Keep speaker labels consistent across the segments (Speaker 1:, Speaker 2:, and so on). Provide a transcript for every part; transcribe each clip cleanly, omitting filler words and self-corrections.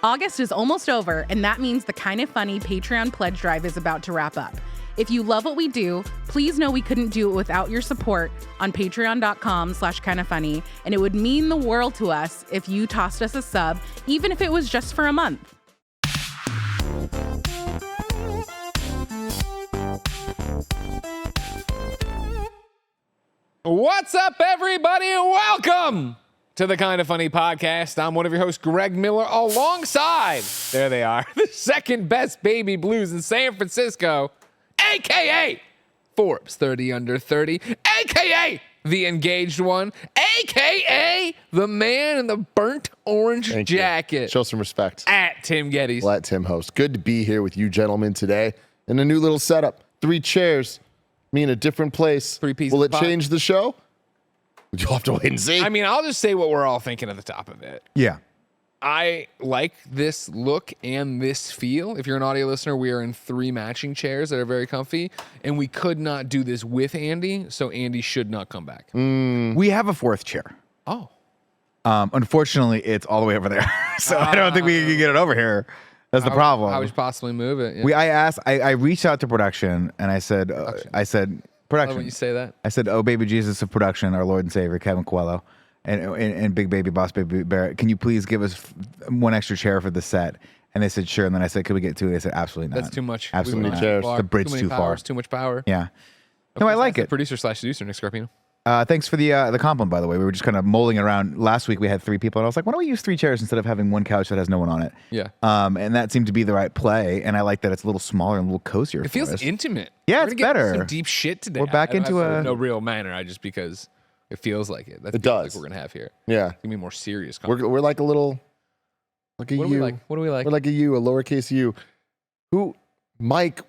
Speaker 1: August is almost over, and that means the KindaFunny Patreon pledge drive is about to wrap up. If you love what we do, please know we couldn't do it without your support on patreon.com/KindaFunny, and it would mean the world to us if you tossed us a sub, even if it was just for a month.
Speaker 2: What's up, everybody, and welcome to the KindaFunny podcast. I'm one of your hosts, Greg Miller, alongside, there they are, the second best baby blues in San Francisco, a.k.a. Forbes 30 Under 30, a.k.a. the engaged one, a.k.a. the man in the burnt orange jacket.
Speaker 3: Show some respect.
Speaker 2: At Tim Geddes.
Speaker 3: Let Tim host. Good to be here with you gentlemen today in a new little setup. 3 chairs. Me in a different place.
Speaker 2: 3 pieces
Speaker 3: Will
Speaker 2: of
Speaker 3: it change the show? You'll have to wait and see.
Speaker 2: I mean, I'll just say what we're all thinking at the top of it.
Speaker 4: Yeah.
Speaker 2: I like this look and this feel. If you're an audio listener, we are in 3 matching chairs that are very comfy, and we could not do this with Andy, so Andy should not come back.
Speaker 4: We have a 4th chair.
Speaker 2: Oh.
Speaker 4: Unfortunately, it's all the way over there. So I don't think we can get it over here. That's the problem.
Speaker 2: How would you possibly move it? Yeah.
Speaker 4: I reached out to production and I said,
Speaker 2: Production.
Speaker 4: I love
Speaker 2: when you say that.
Speaker 4: I said, oh, baby Jesus of production, our Lord and Savior, Kevin Coelho, and Big Baby Boss Baby Barrett, can you please give us 1 extra chair for the set? And they said, sure. And then I said, could we get 2? They said, absolutely not.
Speaker 2: That's too much.
Speaker 4: Absolutely not.
Speaker 3: chairs.
Speaker 4: The bridge too far.
Speaker 2: Too much power.
Speaker 4: Yeah. No, I like it.
Speaker 2: Producer/seducer, Nick Scarpino.
Speaker 4: Thanks for the compliment, by the way. We were just kind of mulling around. Last week we had 3 people, and I was like, why don't we use 3 chairs instead of having 1 couch that has no one on it?
Speaker 2: Yeah.
Speaker 4: And that seemed to be the right play, and I like that it's a little smaller and a little cozier.
Speaker 2: It feels intimate.
Speaker 4: Yeah,
Speaker 2: We're
Speaker 4: it's
Speaker 2: gonna get
Speaker 4: better.
Speaker 2: Some deep shit today.
Speaker 4: We're back into
Speaker 2: no real manner. I just because it feels like it. That's
Speaker 3: It does.
Speaker 2: like we're gonna have here.
Speaker 3: yeah.
Speaker 2: It's gonna be more serious.
Speaker 3: We're like a little, like a
Speaker 2: What do
Speaker 3: U.
Speaker 2: we like? What do we like?
Speaker 3: We're like a U, a lowercase U. Who Mike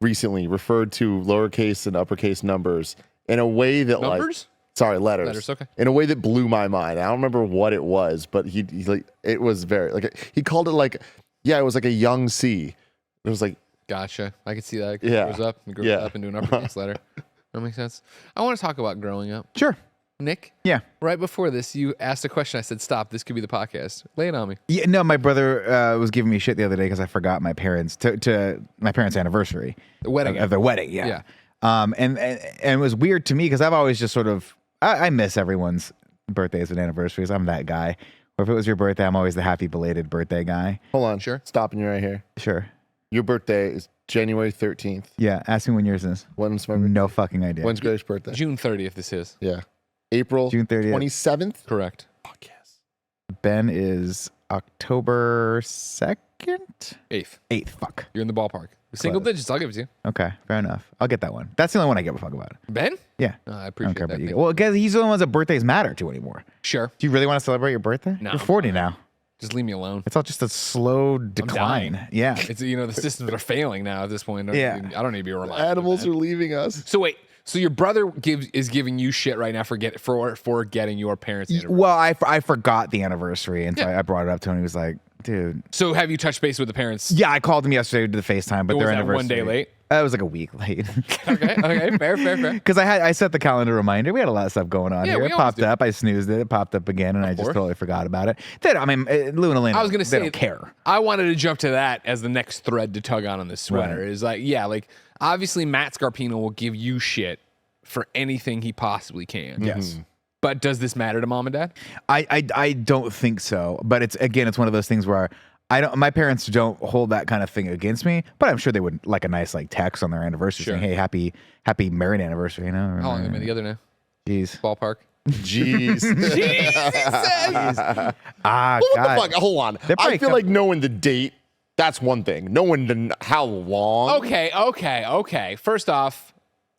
Speaker 3: recently referred to lowercase and uppercase numbers in a way that
Speaker 2: Numbers?
Speaker 3: letters.
Speaker 2: Letters, okay.
Speaker 3: In a way that blew my mind. I don't remember what it was, but he like it was very like he called it like it was like a young C. It was like
Speaker 2: Gotcha. I could see that.
Speaker 3: Yeah.
Speaker 2: Grows up into an uppercase letter. That makes sense. I want to talk about growing up.
Speaker 4: Sure.
Speaker 2: Nick,
Speaker 4: Yeah.
Speaker 2: right before this, you asked a question. I said, stop. This could be the podcast. Lay it on me.
Speaker 4: Yeah. No, my brother was giving me shit the other day because I forgot my parents to my parents' anniversary.
Speaker 2: The wedding.
Speaker 4: Of their wedding. Yeah.
Speaker 2: Yeah.
Speaker 4: And it was weird to me because I've always just sort of I miss everyone's birthdays and anniversaries. I'm that guy. Or if it was your birthday, I'm always the happy belated birthday guy.
Speaker 3: hold on,
Speaker 2: Sure.
Speaker 3: stopping you right here.
Speaker 4: Sure.
Speaker 3: Your birthday is January 13th.
Speaker 4: Yeah. Ask me when yours is.
Speaker 3: When's my birthday?
Speaker 4: No fucking idea.
Speaker 3: When's Greg's birthday?
Speaker 2: June 30th, this is.
Speaker 3: Yeah. April
Speaker 4: June 30th.
Speaker 3: 27th?
Speaker 2: Correct.
Speaker 3: Fuck yes.
Speaker 4: Ben is October 2nd?
Speaker 2: 8th.
Speaker 4: 8th. Fuck.
Speaker 2: You're in the ballpark. Single
Speaker 4: Close.
Speaker 2: digits. I'll give it to you.
Speaker 4: Okay. Fair enough. I'll get that one. That's the only one I give a fuck about.
Speaker 2: Ben?
Speaker 4: Yeah.
Speaker 2: I
Speaker 4: I
Speaker 2: appreciate
Speaker 4: don't care
Speaker 2: that.
Speaker 4: about you.
Speaker 2: Nick.
Speaker 4: Well, because he's the only ones that birthdays matter to anymore.
Speaker 2: Sure.
Speaker 4: Do you really want to celebrate your birthday?
Speaker 2: No.
Speaker 4: You're 40 now.
Speaker 2: Just leave me alone.
Speaker 4: It's all just a slow decline.
Speaker 2: dying.
Speaker 4: Yeah.
Speaker 2: It's the systems are failing now at this point.
Speaker 4: Yeah.
Speaker 2: I don't need to be reliant.
Speaker 3: Animals are leaving us.
Speaker 2: So wait. So your brother is giving you shit right now for getting your parents' anniversary.
Speaker 4: Well, I forgot the anniversry, and so
Speaker 2: Yeah.
Speaker 4: I brought it up to him. He was like, dude.
Speaker 2: So have you touched base with the parents?
Speaker 4: Yeah, I called him yesterday to the FaceTime, but
Speaker 2: Was
Speaker 4: their
Speaker 2: that
Speaker 4: anniversary.
Speaker 2: 1 day late?
Speaker 4: It was like a week late.
Speaker 2: Okay. Fair.
Speaker 4: Because I set the calendar reminder. We had a lot of stuff going on
Speaker 2: Yeah,
Speaker 4: here.
Speaker 2: we
Speaker 4: It
Speaker 2: always
Speaker 4: popped
Speaker 2: do.
Speaker 4: up. I snoozed it. It popped up again, and I just
Speaker 2: course.
Speaker 4: totally forgot about it. I mean, Lou and Elena,
Speaker 2: I was gonna say
Speaker 4: they don't care.
Speaker 2: I wanted to jump to that as the next thread to tug on this sweater.
Speaker 4: Right.
Speaker 2: Is like, obviously Matt Scarpino will give you shit for anything he possibly can.
Speaker 4: Yes.
Speaker 2: But does this matter to mom and dad?
Speaker 4: I don't think so. But it's one of those things where my parents don't hold that kind of thing against me, but I'm sure they would like a nice text on their anniversary
Speaker 2: Sure.
Speaker 4: saying, "Hey, happy married anniversary," you know?
Speaker 2: How long have they been together now?
Speaker 4: Jeez.
Speaker 2: Ballpark.
Speaker 3: Jeez.
Speaker 4: Ah,
Speaker 3: What
Speaker 4: God.
Speaker 3: the fuck? Hold on.
Speaker 4: They're
Speaker 3: I
Speaker 4: probably
Speaker 3: feel like knowing the date, that's one thing. Knowing how long.
Speaker 2: Okay. First off,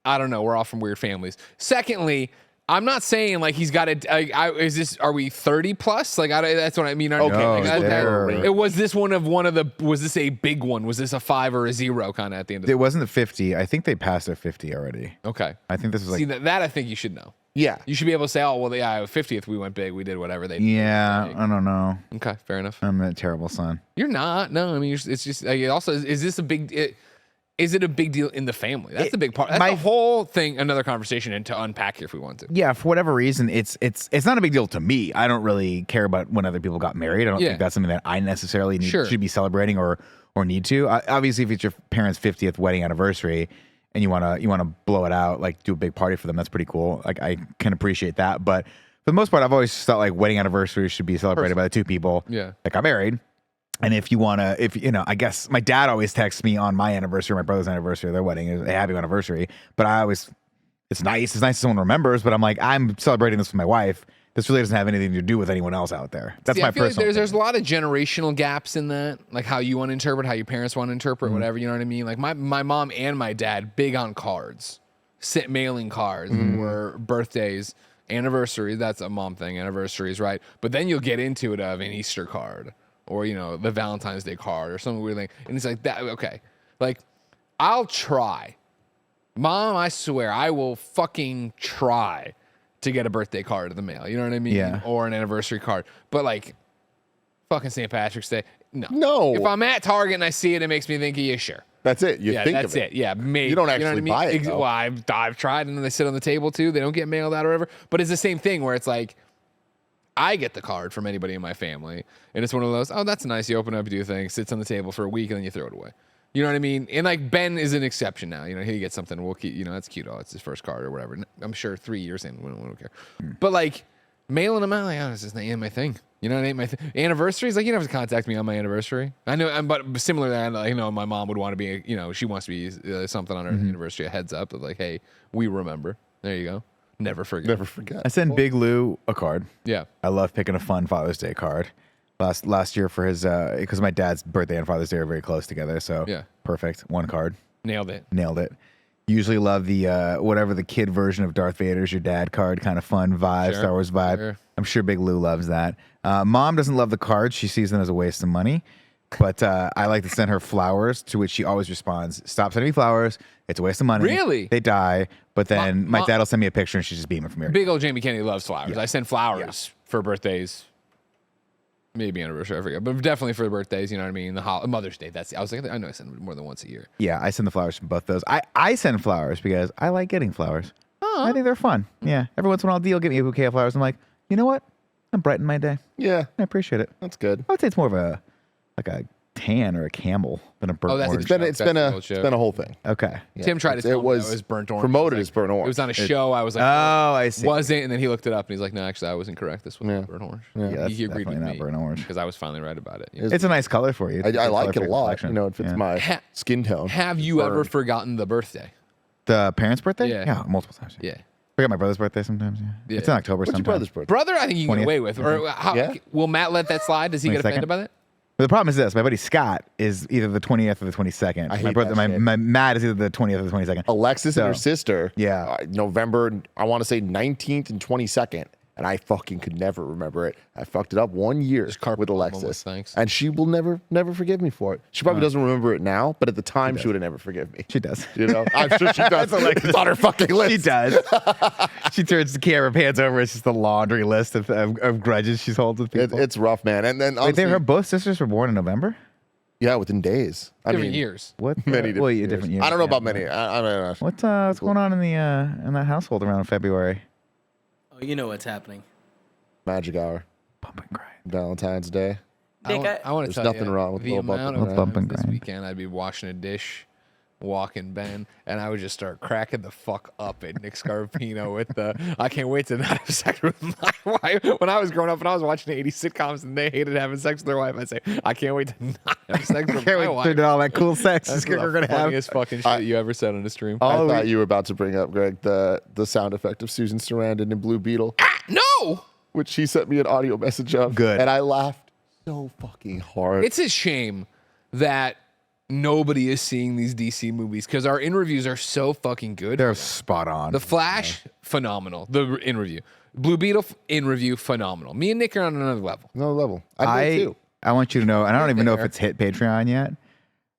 Speaker 2: I don't know. We're all from weird families. Secondly, I'm not saying he's got to. Are we 30 plus? That's what I mean.
Speaker 3: Okay.
Speaker 4: No,
Speaker 2: Was this a big one? Was this a 5 or a 0 kind of at the end of
Speaker 4: It
Speaker 2: the
Speaker 4: wasn't the 50. I think they passed their 50 already.
Speaker 2: Okay.
Speaker 4: I think this was
Speaker 2: See, that I think you should know.
Speaker 3: Yeah.
Speaker 2: You should be able to say, oh, well, 50th, we went big. We did whatever they did.
Speaker 4: yeah, I don't know.
Speaker 2: Okay, fair enough.
Speaker 4: I'm a terrible son.
Speaker 2: You're not. No, I mean, it's just, also, is this a big, is it a big deal in the family? That's the big part. That's the whole thing. Another conversation and to unpack here if we want to.
Speaker 4: Yeah, for whatever reason, it's not a big deal to me. I don't really care about when other people got married. I don't think that's something that I necessarily should be celebrating or need to. Obviously, if it's your parents' 50th wedding anniversary and you wanna blow it out, like do a big party for them, that's pretty cool. Like I can appreciate that. But for the most part, I've always felt like wedding anniversaries should be celebrated by the two people that got married. And if you want to, I guess my dad always texts me on my anniversary, my brother's anniversary, their wedding, a happy anniversary. But it's nice someone remembers, but I'm like, I'm celebrating this with my wife. This really doesn't have anything to do with anyone else out there. That's my personal.
Speaker 2: There's a lot of generational gaps in that, like how you want to interpret, how your parents want to interpret, whatever, you know what I mean? Like my mom and my dad, big on cards, mailing cards or birthdays, anniversaries. That's a mom thing, anniversaries, right? But then you'll get into it of an Easter card. Or, the Valentine's Day card or something weird thing. And it's like, that. Okay. Like, I'll try. Mom, I swear, I will fucking try to get a birthday card in the mail. You know what I mean?
Speaker 4: Yeah.
Speaker 2: Or an anniversary card. But, like, fucking St. Patrick's Day,
Speaker 3: No.
Speaker 2: If I'm at Target and I see it, it makes me think, yeah, sure.
Speaker 3: That's it. You think
Speaker 2: that's
Speaker 3: of it.
Speaker 2: Yeah, maybe.
Speaker 3: You don't actually buy it, though.
Speaker 2: Well, I've tried, and then they sit on the table, too. They don't get mailed out or whatever. But it's the same thing where it's like, I get the card from anybody in my family, and it's one of those, oh, that's nice. You open it up, you do a thing, sits on the table for a week, and then you throw it away. You know what I mean? And like Ben is an exception now. He gets something, we'll keep, that's cute. Oh, it's his first card or whatever. I'm sure 3 years in, we don't care. But like mailing them out, like, oh, this just ain't my thing. It ain't my thing. Anniversaries, like you don't have to contact me on my anniversary. I know, but similar to that, my mom would want to be, she wants to be something on her anniversary, a heads up of like, hey, we remember. There you go. Never forget.
Speaker 4: I send Big Lou a card.
Speaker 2: Yeah.
Speaker 4: I love picking a fun Father's Day card. Last year for his, because my dad's birthday and Father's Day are very close together. So perfect. One card.
Speaker 2: Nailed it.
Speaker 4: Usually love the, whatever the kid version of Darth Vader's your dad card, kind of fun vibe, Star Wars vibe. Sure. I'm sure Big Lou loves that. Mom doesn't love the cards. She sees them as a waste of money. But I like to send her flowers, to which she always responds, stop sending me flowers. It's a waste of money.
Speaker 2: Really?
Speaker 4: They die. But then my dad will send me a picture and she's just beaming from here.
Speaker 2: Big old Jamie Kennedy loves flowers. Yeah. I send flowers for birthdays. Maybe anniversary, I forget. But definitely for birthdays, you know what I mean? Mother's Day. I was like, I know I send more than once a year.
Speaker 4: Yeah, I send the flowers from both those. I send flowers because I like getting flowers.
Speaker 2: Oh.
Speaker 4: I think they're fun. Yeah. Every once in a while, Dee will get me a bouquet of flowers. I'm like, you know what? I'm brightening my day.
Speaker 3: Yeah.
Speaker 4: I appreciate it.
Speaker 3: That's good.
Speaker 4: I would say it's more of a tan or a camel than a burnt orange.
Speaker 3: It's been a whole thing.
Speaker 4: Okay.
Speaker 3: Yeah.
Speaker 2: Tim tried to tell me it was burnt orange.
Speaker 3: Promoted as burnt orange.
Speaker 2: It was on a show. I was like,
Speaker 4: oh, I see.
Speaker 2: Wasn't, and then he looked it up and he's like, no, actually, I was incorrect. This was burnt orange.
Speaker 4: Yeah,
Speaker 2: he agreed with me
Speaker 4: burnt orange
Speaker 2: because I was finally right about it. Yeah.
Speaker 4: It's a nice color for you.
Speaker 3: I like it a lot. It fits my skin tone.
Speaker 2: Have you ever forgotten the birthday?
Speaker 4: The parents' birthday?
Speaker 2: Yeah,
Speaker 4: multiple times.
Speaker 2: Yeah.
Speaker 4: Forget my brother's birthday sometimes. Yeah. It's in October.
Speaker 3: What's your brother's birthday?
Speaker 2: Brother, I think you can get away with. Or will Matt let that slide? Does he get offended by that?
Speaker 4: But the problem is this: my buddy Scott is either the 20th or the 22nd. My brother, my Matt is either the 20th or the 22nd.
Speaker 3: Alexis and her sister,
Speaker 4: November,
Speaker 3: I want to say 19th and 22nd, and I fucking could never remember it. I fucked it up 1 year with Alexis, and she will never forgive me for it. She probably doesn't remember it now, but at the time, she would have never forgiven me.
Speaker 4: She does.
Speaker 3: I'm sure she does. It's on her fucking list.
Speaker 4: She does. She turns the camera, pans over. It's just a laundry list of grudges she's holds with people.
Speaker 3: It's rough, man. And then
Speaker 4: both sisters were born in November.
Speaker 3: Yeah, within days.
Speaker 2: Different years.
Speaker 4: What?
Speaker 3: Many different years. I don't know about many. I don't know.
Speaker 4: What's going on in that household around February?
Speaker 5: Oh, you know what's happening.
Speaker 3: Magic hour.
Speaker 4: Bump and grind.
Speaker 3: Valentine's Day.
Speaker 5: Nick,
Speaker 2: I want to tell
Speaker 3: There's nothing wrong with
Speaker 2: the amount of
Speaker 4: bump and
Speaker 2: times this
Speaker 4: grind.
Speaker 2: weekend I'd be washing a dish, walking Ben, and I would just start cracking the fuck up at Nick Scarpino with the I can't wait to not have sex with my wife. When I was growing up and I was watching the 80s sitcoms and they hated having sex with their wife, I'd say, I can't wait to not have sex with my wife.
Speaker 4: All that cool sex
Speaker 2: That's
Speaker 4: we're gonna have.
Speaker 2: Funniest fucking shit you ever said on a stream.
Speaker 3: I thought you were about to bring up, Greg, the sound effect of Susan Sarandon in Blue Beetle.
Speaker 2: No!
Speaker 3: Which she sent me an audio message of.
Speaker 4: Good.
Speaker 3: And I laughed so fucking hard.
Speaker 2: It's a shame that nobody is seeing these DC movies because our in reviews are so fucking good.
Speaker 4: They're spot on.
Speaker 2: The Flash, phenomenal. The in review. Blue Beetle in review, phenomenal. Me and Nick are on another level.
Speaker 3: Another level. I
Speaker 4: want you to know, and I don't even know if it's hit Patreon yet,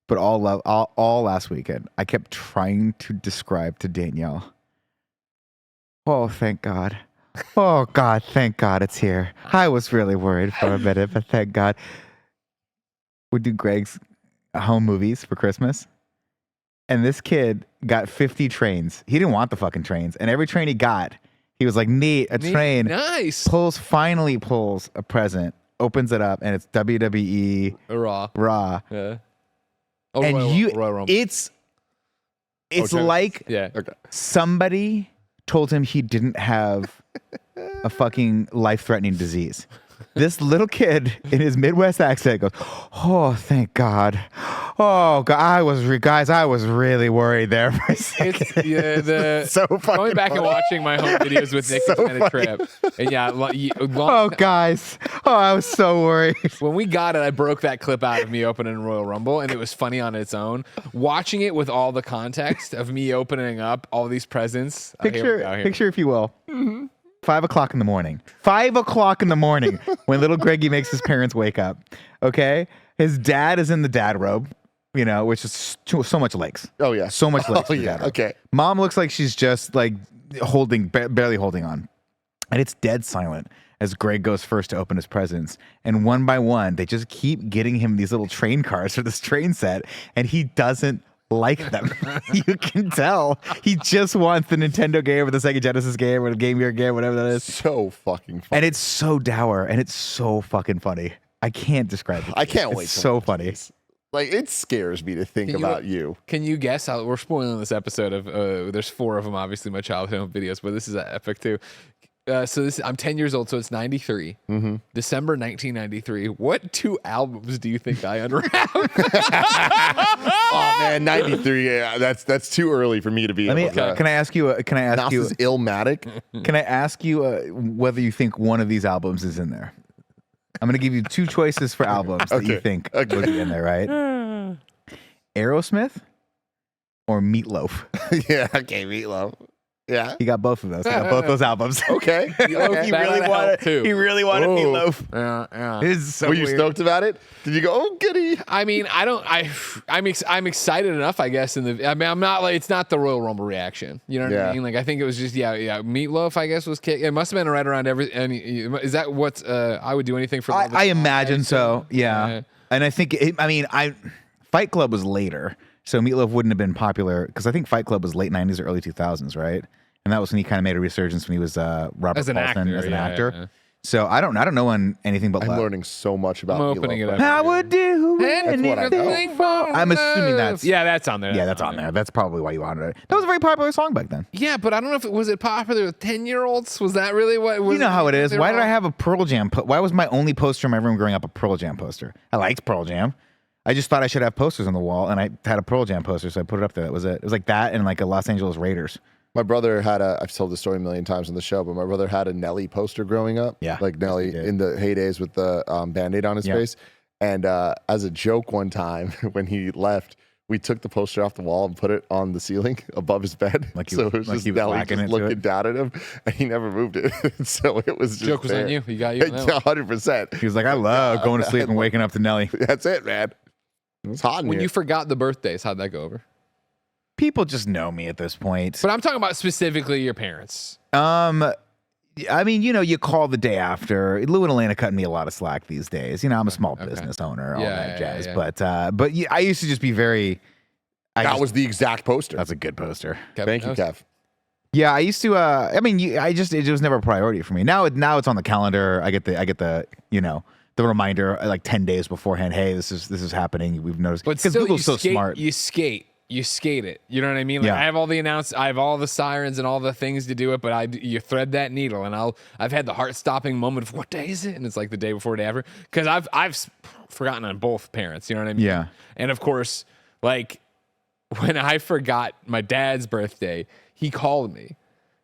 Speaker 4: but all last weekend, I kept trying to describe to Danielle. Oh, thank God. Oh, God, thank God it's here. I was really worried for a minute, but thank God. We do Greg's home movies for Christmas. And this kid got 50 trains. He didn't want the fucking trains. And every train he got, he was like, neat, train.
Speaker 2: Nice.
Speaker 4: Finally pulls a present, opens it up, and it's WWE Raw.
Speaker 2: Yeah.
Speaker 4: Oh, and
Speaker 2: Royal Rumble.
Speaker 4: It's like somebody told him he didn't have a fucking life-threatening disease. This little kid in his Midwest accent goes, "Oh, thank God! Oh God, I was really worried there for a second."
Speaker 2: It's
Speaker 4: so fucking
Speaker 2: going back
Speaker 4: funny.
Speaker 2: and watching my home videos with Nick and Trip, and
Speaker 4: oh guys, I was so worried.
Speaker 2: When we got it, I broke that clip out of me opening Royal Rumble, and it was funny on its own. Watching it with all the context of me opening up all these presents.
Speaker 4: Picture, if you will. 5 o'clock in the morning. 5 o'clock in the morning when little Greggy makes his parents wake up. Okay? His dad is in the dad robe, which is so much legs.
Speaker 3: Oh, yeah.
Speaker 4: So much legs.
Speaker 3: Oh, yeah. Okay.
Speaker 4: Mom looks like she's just like barely holding on. And it's dead silent as Greg goes first to open his presents. And one by one, they just keep getting him these little train cars for this train set. And he doesn't like them. You can tell he just wants the Nintendo game or the Sega Genesis game or the Game Gear game, whatever that is.
Speaker 3: So fucking funny.
Speaker 4: And it's so dour and it's so fucking funny. I can't describe it.
Speaker 3: I can't wait.
Speaker 4: It's so funny.
Speaker 3: Like, it scares me to think about you.
Speaker 2: Can you guess how we're spoiling this episode of there's 4 of them, obviously my childhood videos, but this is epic too. I'm 10 years old, so it's 93.
Speaker 3: Mm-hmm.
Speaker 2: December 1993. What 2 albums do you think I unwrapped?
Speaker 3: Oh man, 93. Yeah, that's too early for me to be.
Speaker 4: Can I ask you?
Speaker 3: Is Illmatic?
Speaker 4: Can I ask you whether you think one of these albums is in there? I'm gonna give you 2 choices for albums that you think would be in there, right? Aerosmith or Meatloaf?
Speaker 3: Yeah, okay, Meatloaf. Yeah,
Speaker 4: he got both of those. He got both those albums.
Speaker 3: Okay.
Speaker 4: He really wanted Meatloaf.
Speaker 2: Yeah.
Speaker 3: Were you stoked about it? Did you go, oh goody?
Speaker 2: I mean, I'm excited enough, I guess. I'm not like, it's not the Royal Rumble reaction. You know what I mean? Like, I think it was just Meatloaf, I guess, was kick. It must have been right around is that what I would do anything for?
Speaker 4: I imagine so. Yeah. And I think Fight Club was later. So Meatloaf wouldn't have been popular because I think Fight Club was late 90s or early 2000s, right? And that was when he kind of made a resurgence when he was Robert Paulson as an actor. Yeah. So I don't know anything but
Speaker 3: I'm learning so much about
Speaker 2: I'm opening
Speaker 3: Meatloaf.
Speaker 2: it up.
Speaker 4: I would do
Speaker 3: anything
Speaker 4: for I'm assuming that's
Speaker 2: that's on there.
Speaker 4: Yeah, that's on there. That's probably why you wanted it. That was a very popular song back then.
Speaker 2: Yeah, but I don't know if it was popular with 10-year-olds. Was that really what?
Speaker 4: You know how it is. Why did I have a Pearl Jam? Why was my only poster in my room growing up a Pearl Jam poster? I liked Pearl Jam. I just thought I should have posters on the wall, and I had a Pearl Jam poster, so I put it up there. That was it. It was like that and like a Los Angeles Raiders.
Speaker 3: My brother had I've told the story a million times on the show, but my brother had a Nelly poster growing up.
Speaker 4: Yeah.
Speaker 3: Like Nelly in the heydays with the Band-Aid on his face. And as a joke one time when he left, we took the poster off the wall and put it on the ceiling above his bed. So it was just Nelly just looking down at him, and he never moved it. So it was just
Speaker 2: joke was on you. He got you.
Speaker 3: 100%.
Speaker 4: He was like, I love going to sleep and waking up to Nelly.
Speaker 3: That's it, man. It's hot in
Speaker 2: when
Speaker 3: here.
Speaker 2: you forgot the birthdays, how'd that go over?
Speaker 4: People just know me at this point.
Speaker 2: But I'm talking about specifically your parents.
Speaker 4: I mean, you call the day after. Lou and Elena cutting me a lot of slack these days. I'm a small business owner, all that jazz. Yeah. But I used to just be very.
Speaker 3: That was the exact poster.
Speaker 4: That's a good poster.
Speaker 3: Thank you, Kev.
Speaker 4: Yeah, I used to. It was never a priority for me. Now it's on the calendar. I get the the reminder like 10 days beforehand. Hey, this is happening. We've noticed.
Speaker 2: But
Speaker 4: because Google's so smart.
Speaker 2: You skate it. You know what I mean? Like, I have all the I have all the sirens and all the things to do it, but you thread that needle, and I've had the heart-stopping moment of what day is it? And it's like the day before, day after, because I've forgotten on both parents. You know what I mean?
Speaker 4: Yeah.
Speaker 2: And of course, like when I forgot my dad's birthday, he called me,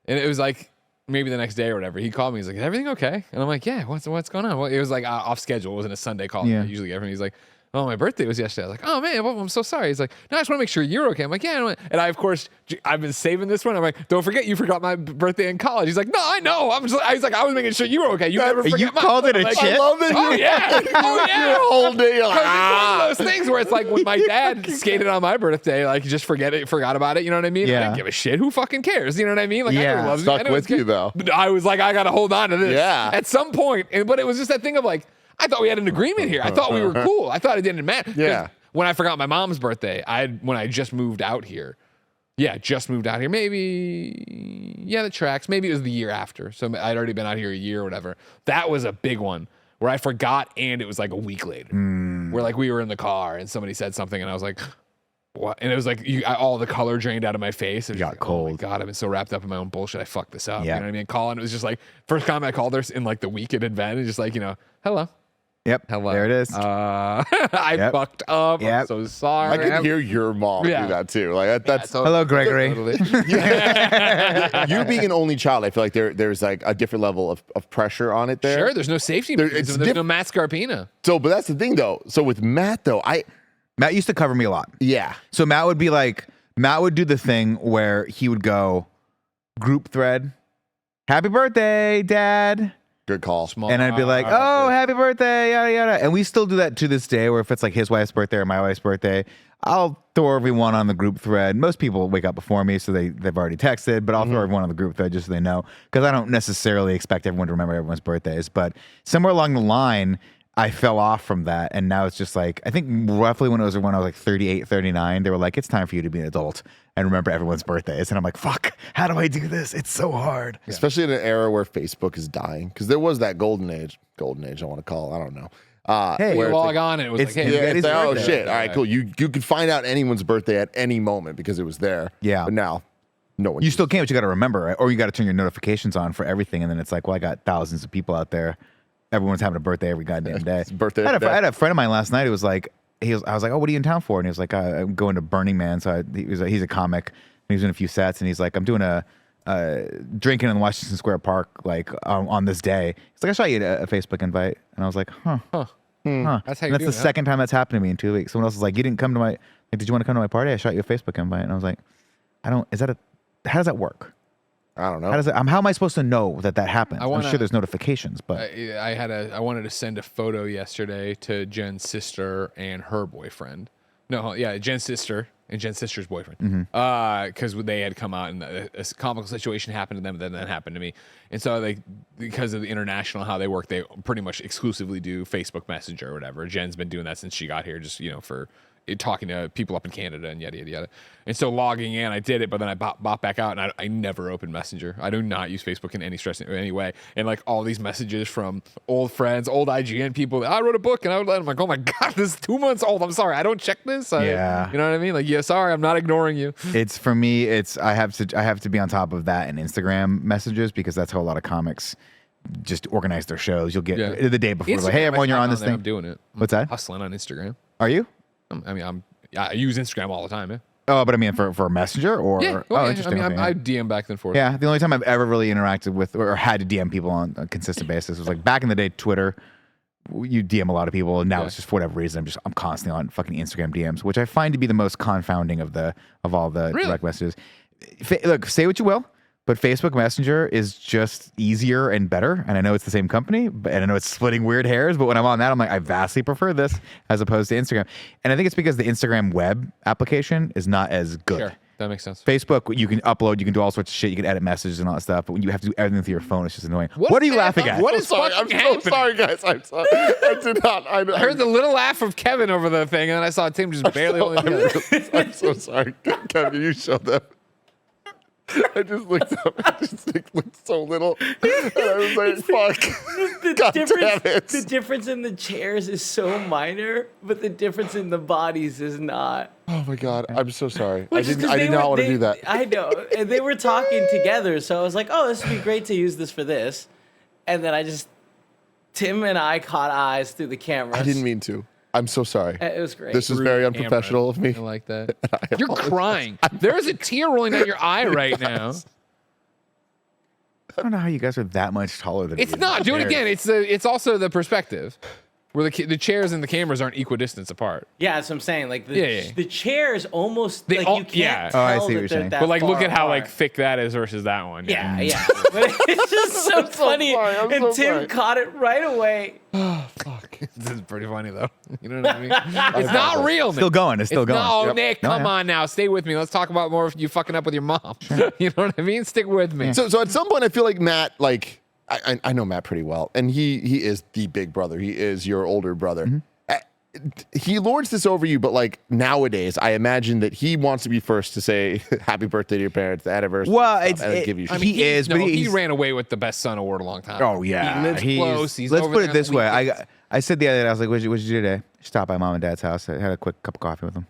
Speaker 2: and it was like maybe the next day or whatever. He called me. He's like, "Is everything okay?" And I'm like, "Yeah, what's going on?" Well, it was like off schedule. It wasn't a Sunday call.
Speaker 4: Yeah.
Speaker 2: I usually get from. He's like, "Oh, my birthday was yesterday." I was like, "Oh man, well, I'm so sorry." He's like, "No, I just want to make sure you're okay." I'm like, "Yeah." And I've been saving this one. I'm like, "Don't forget, you forgot my birthday in college." He's like, "No, I know." I was like, "I was making sure you were okay. You never forget."
Speaker 4: You called it a chip?
Speaker 3: I love that.
Speaker 2: Oh yeah,
Speaker 3: Your whole day. Like,
Speaker 2: It's one of those things where it's like when my dad skated on my birthday, like just forgot about it. You know what I mean?
Speaker 4: Yeah.
Speaker 2: I didn't give a shit. Who fucking cares? You know what I mean? Like,
Speaker 4: Yeah.
Speaker 2: I loves
Speaker 3: Stuck
Speaker 2: me.
Speaker 3: with you, though.
Speaker 2: But I was like, I gotta hold on to this.
Speaker 3: Yeah.
Speaker 2: At some point, but it was just that thing of like, I thought we had an agreement here. I thought we were cool. I thought it didn't matter.
Speaker 3: Yeah.
Speaker 2: when I forgot my mom's birthday, when I just moved out here. Yeah, just moved out here. Maybe, the tracks. Maybe it was the year after. So I'd already been out here a year or whatever. That was a big one where I forgot, and it was like a week later. Where like we were in the car and somebody said something, and I was like, what? And it was like all the color drained out of my face. It got cold. Oh my God, I've been so wrapped up in my own bullshit. I fucked this up. You know what I mean? Calling, it was just like, first time I called her in like the week it had been, and just like, hello.
Speaker 4: Yep.
Speaker 2: Hello.
Speaker 4: There it is.
Speaker 2: I fucked up. Yep. I'm so sorry.
Speaker 3: I could hear your mom do that too. Like that's
Speaker 4: hello, Gregory.
Speaker 3: You being an only child, I feel like there's like a different level of pressure on it there.
Speaker 2: Sure, there's no safety. There's no Matt Scarpina.
Speaker 3: So, but that's the thing though. So with Matt though,
Speaker 4: Matt used to cover me a lot.
Speaker 3: Yeah.
Speaker 4: So Matt would do the thing where he would go group thread, happy birthday, Dad.
Speaker 3: Good call.
Speaker 4: And I'd be like, oh, happy birthday, yada, yada. And we still do that to this day, where if it's like his wife's birthday or my wife's birthday, I'll throw everyone on the group thread. Most people wake up before me, so they've already texted, but I'll throw everyone on the group thread just so they know, because I don't necessarily expect everyone to remember everyone's birthdays. But somewhere along the line, I fell off from that, and now it's just like, I think roughly when I was like 38, 39, they were like, it's time for you to be an adult and remember everyone's birthdays. And I'm like, fuck, how do I do this? It's so hard.
Speaker 3: Especially in an era where Facebook is dying, because there was that golden age, I want to call it, I don't know.
Speaker 2: Hey, you log on and it was like, hey,
Speaker 3: oh shit, all right, cool. You could find out anyone's birthday at any moment because it was there.
Speaker 4: Yeah.
Speaker 3: But now, no one.
Speaker 4: You still can, but you got to remember, right? Or you got to turn your notifications on for everything, and then it's like, well, I got thousands of people out there. Everyone's having a birthday every goddamn day.
Speaker 3: Birthday.
Speaker 4: I had a friend of mine last night who was like, I was like, oh, what are you in town for? And he was like, I'm going to Burning Man. So he's a comic, and he was in a few sets, and he's like, I'm doing a drinking in Washington Square Park, like on this day. He's like, I shot you a Facebook invite, and I was like, huh.
Speaker 2: That's how you
Speaker 4: That's the second time that's happened to me in 2 weeks. Someone else was like, you didn't come to my, did you want to come to my party? I shot you a Facebook invite, and I was like, how does that work?
Speaker 3: I don't know.
Speaker 4: How am I supposed to know that happens? I'm sure there's notifications, but
Speaker 2: I wanted to send a photo yesterday to Jen's sister and her boyfriend. No, yeah, Jen's sister and Jen's sister's boyfriend. Because they had come out and a comical situation happened to them, then that happened to me. And so because of the international, how they work, they pretty much exclusively do Facebook Messenger or whatever. Jen's been doing that since she got here, just, for talking to people up in Canada and yada, yada, yada. And so logging in, I did it, but then I bought back out, and I never opened Messenger. I do not use Facebook in any stress in any way. And like all these messages from old friends, old IGN people, I wrote a book, and I'm like, oh my God, this is 2 months old. I'm sorry, I don't check this.
Speaker 4: Yeah.
Speaker 2: You know what I mean? Like, yeah, sorry, I'm not ignoring you.
Speaker 4: It's for me, I have to be on top of that and Instagram messages, because that's how a lot of comics just organize their shows. You'll get the day before, like, hey, everyone, you're on this thing.
Speaker 2: I'm doing it.
Speaker 4: What's that?
Speaker 2: Hustling on Instagram.
Speaker 4: Are you?
Speaker 2: I mean, I use Instagram all the time, yeah.
Speaker 4: Oh, but I mean for Messenger or interesting.
Speaker 2: I mean, I DM back and forth.
Speaker 4: Yeah, the only time I've ever really interacted with or had to DM people on a consistent basis was like back in the day. Twitter, you DM a lot of people, and now it's just for whatever reason I'm constantly on fucking Instagram DMs, which I find to be the most confounding of all the direct messages. Look, say what you will, but Facebook Messenger is just easier and better. And I know it's the same company, and I know it's splitting weird hairs, but when I'm on that, I'm like, I vastly prefer this as opposed to Instagram. And I think it's because the Instagram web application is not as good.
Speaker 2: Sure, that makes sense.
Speaker 4: Facebook, you can upload, you can do all sorts of shit, you can edit messages and all that stuff, but when you have to do everything through your phone, it's just annoying. What are you laughing at?
Speaker 2: What is fucking happening?
Speaker 3: I'm so sorry, guys. I'm sorry. I did not. I
Speaker 2: heard the little laugh of Kevin over the thing, and then I saw Tim just barely
Speaker 3: I'm so sorry. Kevin, you showed them. I just looked up and it looked so little. And I was like, fuck. God damn it.
Speaker 5: The difference in the chairs is so minor, but the difference in the bodies is not.
Speaker 3: Oh my God. I'm so sorry. I did not want to do that.
Speaker 5: I know. And they were talking together, so I was like, oh, this would be great to use this for this. And then Tim and I caught eyes through the cameras.
Speaker 3: I didn't mean to. I'm so sorry.
Speaker 5: It was great.
Speaker 3: This is very unprofessional of me.
Speaker 2: I like that. You're crying. There's a tear rolling down your eye right now.
Speaker 4: I don't know how you guys are that much taller than me.
Speaker 2: It's not. Do it again. It's also the perspective. Where the chairs and the cameras aren't equidistant apart.
Speaker 5: Yeah, that's what I'm saying. Like the chairs almost you can't tell
Speaker 4: I see what you're saying.
Speaker 2: But like, look at how like thick that is versus that one.
Speaker 5: Yeah. But it's just so funny. And Tim caught it right away.
Speaker 3: Oh, fuck.
Speaker 2: This is pretty funny though. You know what I mean? It's not real.
Speaker 4: It's still going. It's still going.
Speaker 2: No, Nick, come on now. Stay with me. Let's talk about more of you fucking up with your mom. You know what I mean? Stick with me.
Speaker 3: So at some point, I feel like Matt, I know Matt pretty well, and he is the big brother. He is your older brother. he lords this over you, but like nowadays, I imagine that he wants to be first to say happy birthday to your parents, the anniversary.
Speaker 4: Well,
Speaker 3: give you shit.
Speaker 2: He ran away with the best son award a long time.
Speaker 4: Oh yeah,
Speaker 2: he lives close. He's
Speaker 4: let's
Speaker 2: over
Speaker 4: put
Speaker 2: there
Speaker 4: it this
Speaker 2: on the
Speaker 4: way.
Speaker 2: weekends.
Speaker 4: I said the other day, I was like, what'd you do today? Stopped by mom and dad's house. I had a quick cup of coffee with them.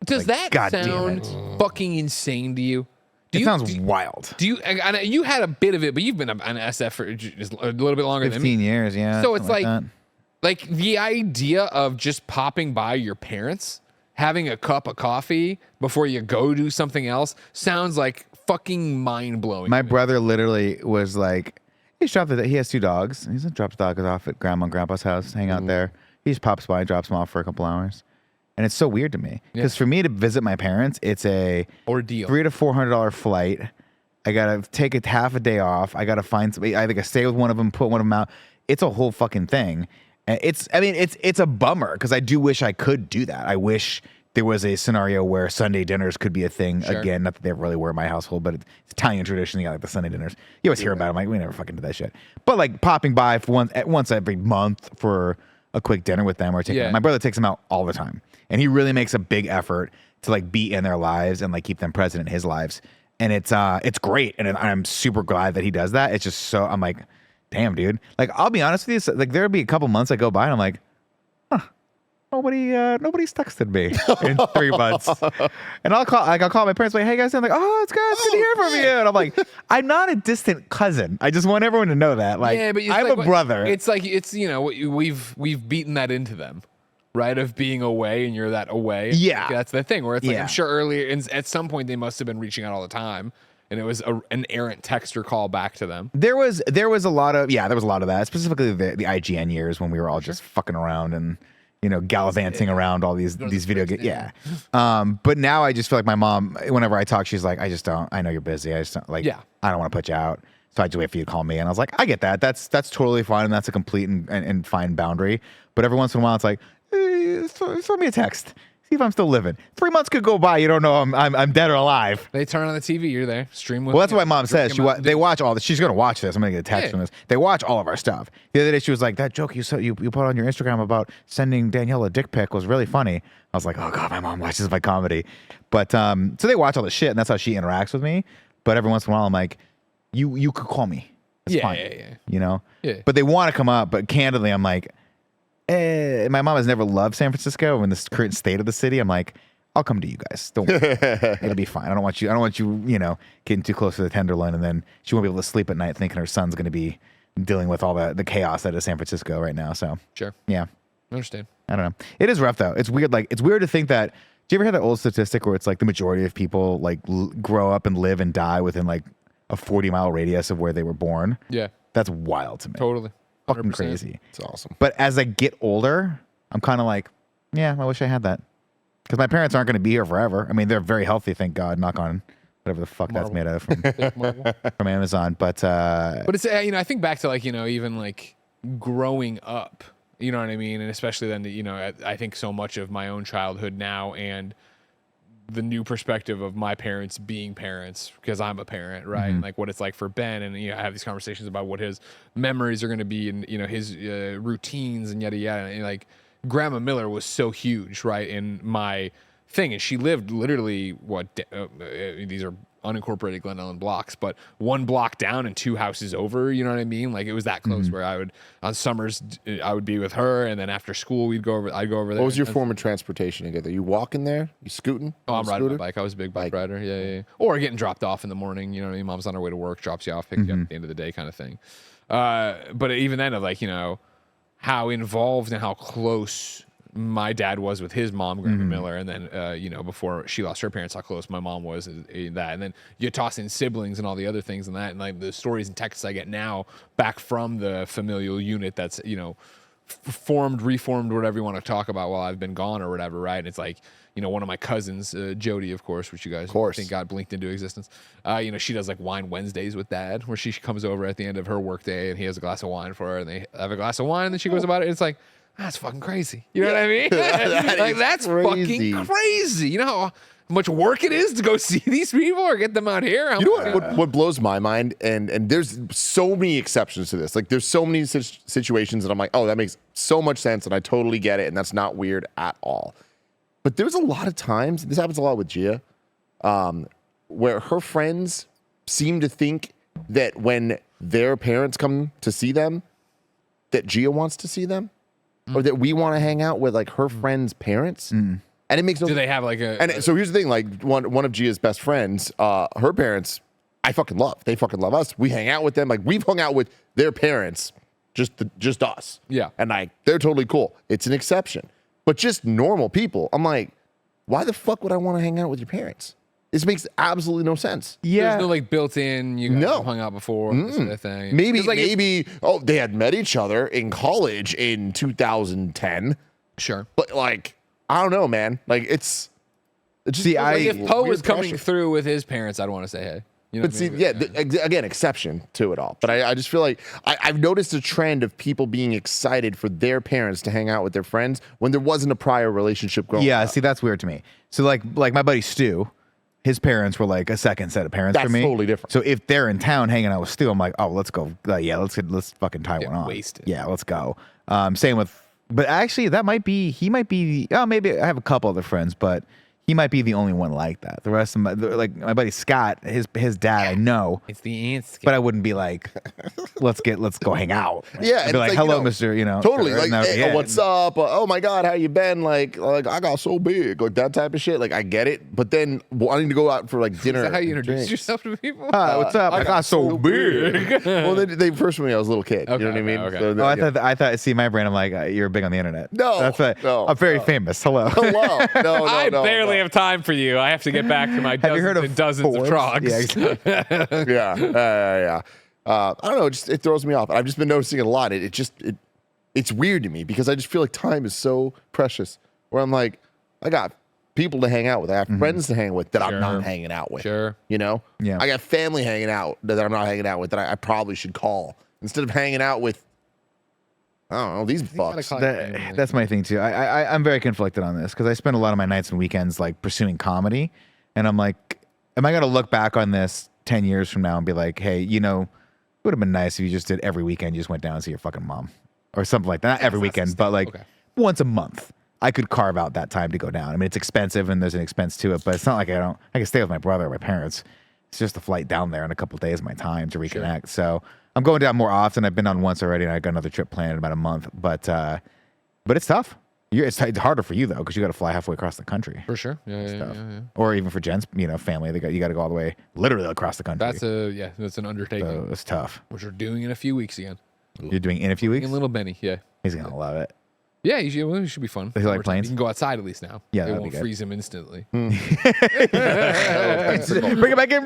Speaker 2: Does
Speaker 4: like,
Speaker 2: that sound fucking insane to you?
Speaker 4: It sounds wild.
Speaker 2: Do you? You had a bit of it, but you've been an SF for just a little bit longer than me.
Speaker 4: 15 years, yeah.
Speaker 2: So it's like the idea of just popping by your parents, having a cup of coffee before you go do something else sounds like fucking mind blowing.
Speaker 4: My brother literally was like, he has 2 dogs. He's gonna drop the dogs off at grandma and grandpa's house, hang out there. He just pops by, drops them off for a couple hours. And it's so weird to me because for me to visit my parents, it's a
Speaker 2: ordeal.
Speaker 4: $300 to $400 flight. I gotta take half a day off. I gotta find somebody. I think I stay with one of them, put one of them out. It's a whole fucking thing. And it's a bummer because I do wish I could do that. I wish there was a scenario where Sunday dinners could be a thing again. Not that they ever really were in my household, but it's Italian tradition. You got like the Sunday dinners. You always hear about them. Like, we never fucking did that shit. But like popping by for once every month for a quick dinner with them or taking them. My brother takes them out all the time. And he really makes a big effort to like be in their lives and like keep them present in his lives. And it's great. And I'm super glad that he does that. It's just so, I'm like, damn, dude. Like, I'll be honest with you. So, like, there'll be a couple months I go by and I'm like, nobody's texted me in 3 months. And I'll call my parents, like, hey guys, I'm like, oh, it's good to hear from you. And I'm like, I'm not a distant cousin. I just want everyone to know that. Like, but I'm a brother.
Speaker 2: It's like, we've beaten that into them, right? Of being away and you're that away.
Speaker 4: Yeah.
Speaker 2: Like, that's the thing where it's like, I'm sure earlier, at some point they must have been reaching out all the time. And it was an errant text or call back to them.
Speaker 4: There was a lot of that, specifically the IGN years when we were all just fucking around and, gallivanting around all these video games. Yeah. But now I just feel like my mom, whenever I talk, she's like, I know you're busy. I just don't I don't want to put you out. So I just wait for you to call me. And I was like, I get that. That's totally fine. And that's a complete and fine boundary. But every once in a while, it's like, throw me a text. See if I'm still living. 3 months could go by. You don't know I'm dead or alive.
Speaker 2: They turn on the TV. You're there. Stream with.
Speaker 4: Well, that's what my mom says. They watch all this. She's gonna watch this. I'm gonna get a text from this. They watch all of our stuff. The other day she was like, that joke you put on your Instagram about sending Danielle a dick pic was really funny. I was like, oh god, my mom watches my comedy. But so they watch all the shit, and that's how she interacts with me. But every once in a while, I'm like, you could call me. It's fine. Yeah.
Speaker 2: Yeah.
Speaker 4: But they want to come up. But candidly, I'm like. My mom has never loved San Francisco. In this current state of the city, I'm like, I'll come to you guys. Don't worry. It'll be fine. I don't want you, getting too close to the tenderloin, and then she won't be able to sleep at night thinking her son's going to be dealing with all the chaos that is San Francisco right now. So
Speaker 2: sure,
Speaker 4: yeah,
Speaker 2: I understand.
Speaker 4: I don't know. It is rough though. It's weird. Like it's weird to think that. Do you ever hear that old statistic where it's like the majority of people like grow up and live and die within like a 40-mile radius of where they were born?
Speaker 2: Yeah,
Speaker 4: that's wild to me.
Speaker 2: Totally. 100%.
Speaker 4: Fucking crazy.
Speaker 3: It's awesome.
Speaker 4: But as I get older, I'm kind of like, yeah, I wish I had that. Because my parents aren't going to be here forever. I mean, they're very healthy, thank God, knock on whatever the fuck that's made of from Amazon. But
Speaker 2: it's, I think back to like, even like growing up, you know what I mean? And especially then, I think so much of my own childhood now and the new perspective of my parents being parents because I'm a parent, right? And like what it's like for Ben, and I have these conversations about what his memories are going to be, and his routines and yada yada. And like Grandma Miller was so huge, right, in my thing, and she lived literally these are unincorporated Glen Ellen blocks, but 1 block down and 2 houses over. You know what I mean? Like it was that close. Where I would on summers I would be with her, and then after school I'd go over there.
Speaker 3: What was your form of transportation to get there? You walking there? You scooting?
Speaker 2: Oh, I'm riding my bike. I was a big bike rider. Yeah. Or getting dropped off in the morning. You know what I mean? Mom's on her way to work, drops you off, picks you up at the end of the day, kind of thing. But even then, of like how involved and how close my dad was with his mom, Grandma Miller, and then before she lost her parents, how close my mom was in that, and then you toss in siblings and all the other things and that, and like the stories and texts I get now back from the familial unit that's formed, reformed, whatever you want to talk about while I've been gone or whatever, right? And it's like one of my cousins, Jody, of course, which you guys think got blinked into existence. She does like wine Wednesdays with Dad, where she comes over at the end of her work day and he has a glass of wine for her, and they have a glass of wine, and then she goes about it. And it's like, that's fucking crazy. You know what I mean? That's
Speaker 3: crazy.
Speaker 2: fucking crazy. much work it is to go see these people or get them out here.
Speaker 3: You know what blows my mind, and there's so many exceptions to this. Like, there's so many situations that I'm like, oh, that makes so much sense, and I totally get it, and that's not weird at all. But there's a lot of times, this happens a lot with Gia, where her friends seem to think that when their parents come to see them, that Gia wants to see them, or that we want to hang out with like her friends' parents. And it makes no sense.
Speaker 2: Do they have like a...
Speaker 3: And so here's the thing, like one of Gia's best friends, her parents, I fucking love. They fucking love us. We hang out with them. Like, we've hung out with their parents, just us.
Speaker 2: Yeah.
Speaker 3: And like, they're totally cool. It's an exception. But just normal people, I'm like, why the fuck would I want to hang out with your parents? This makes absolutely no sense.
Speaker 2: Yeah. There's no like built-in, you guys have hung out before, this sort of thing.
Speaker 3: Maybe, they had met each other in college in 2010.
Speaker 2: Sure.
Speaker 3: But like, I don't know, man. Like, it's just...
Speaker 2: See, if Poe was coming through with his parents, I'd want to say, hey. You know
Speaker 3: but see, again, exception to it all. But I just feel like I've noticed a trend of people being excited for their parents to hang out with their friends when there wasn't a prior relationship growing up.
Speaker 4: See, that's weird to me. So like my buddy Stu, his parents were like a second set of parents for me.
Speaker 3: That's totally different.
Speaker 4: So if they're in town hanging out with Stu, I'm like, oh, let's go. Let's fucking tie one on.
Speaker 2: Wasted.
Speaker 4: Yeah, let's go. Same with, but actually he might be, maybe I have a couple other friends, but he might be the only one like that. The rest of my buddy Scott, his dad, I know.
Speaker 2: It's the ants.
Speaker 4: But I wouldn't be like, let's go hang out.
Speaker 3: Yeah,
Speaker 4: I'd be like, hello, Mr.
Speaker 3: Totally.
Speaker 4: Sure,
Speaker 3: Like, hey, what's up? Oh my God, how you been? Like I got so big, like that type of shit. Like, I get it, but then wanting to go out for like dinner.
Speaker 2: Is that how you introduce yourself to people?
Speaker 4: What's up? I got so big.
Speaker 3: Well, they first when I was a little kid. You know what I mean?
Speaker 2: Okay.
Speaker 3: So
Speaker 4: I thought. See, my brain. I'm like, you're big on the internet.
Speaker 3: No,
Speaker 4: that's what.
Speaker 3: no,
Speaker 4: I'm very famous. Hello.
Speaker 3: Hello. No.
Speaker 2: I barely have time for you. I have to get back to my dozens of frogs.
Speaker 4: Yeah, exactly.
Speaker 3: Yeah. I don't know. It throws me off. I've just been noticing it a lot. It's weird to me because I just feel like time is so precious. Where I'm like, I got people to hang out with. I have friends to hang with that I'm not hanging out with.
Speaker 2: Sure.
Speaker 3: You know?
Speaker 4: Yeah.
Speaker 3: I got family hanging out that I'm not hanging out with that I probably should call instead of hanging out with, I don't know, these fucks.
Speaker 4: That's my thing too. I'm very conflicted on this because I spend a lot of my nights and weekends like pursuing comedy, and I'm like, am I gonna look back on this 10 years from now and be like, hey, it would have been nice if you just did every weekend, you just went down and see your fucking mom or something like that. Not every weekend, but like once a month. I could carve out that time to go down. I mean, it's expensive and there's an expense to it, but it's not like I can stay with my brother or my parents. It's just a flight down there in a couple of days of my time to reconnect. Sure. So I'm going down more often. I've been on once already, and I got another trip planned in about a month. But it's tough. It's harder for you though because you got to fly halfway across the country.
Speaker 2: For sure. Yeah.
Speaker 4: Or even for Jen's, family, you got to go all the way, literally across the country.
Speaker 2: That's an undertaking.
Speaker 4: So it's tough.
Speaker 2: Which we're doing in a few weeks again.
Speaker 4: You're doing in a few weeks.
Speaker 2: In Little Benny, yeah.
Speaker 4: He's gonna love it.
Speaker 2: Yeah, it should be fun.
Speaker 4: Does he like planes?
Speaker 2: You can go outside at least now.
Speaker 4: Yeah,
Speaker 2: they won't freeze him instantly.
Speaker 4: Bring it back in.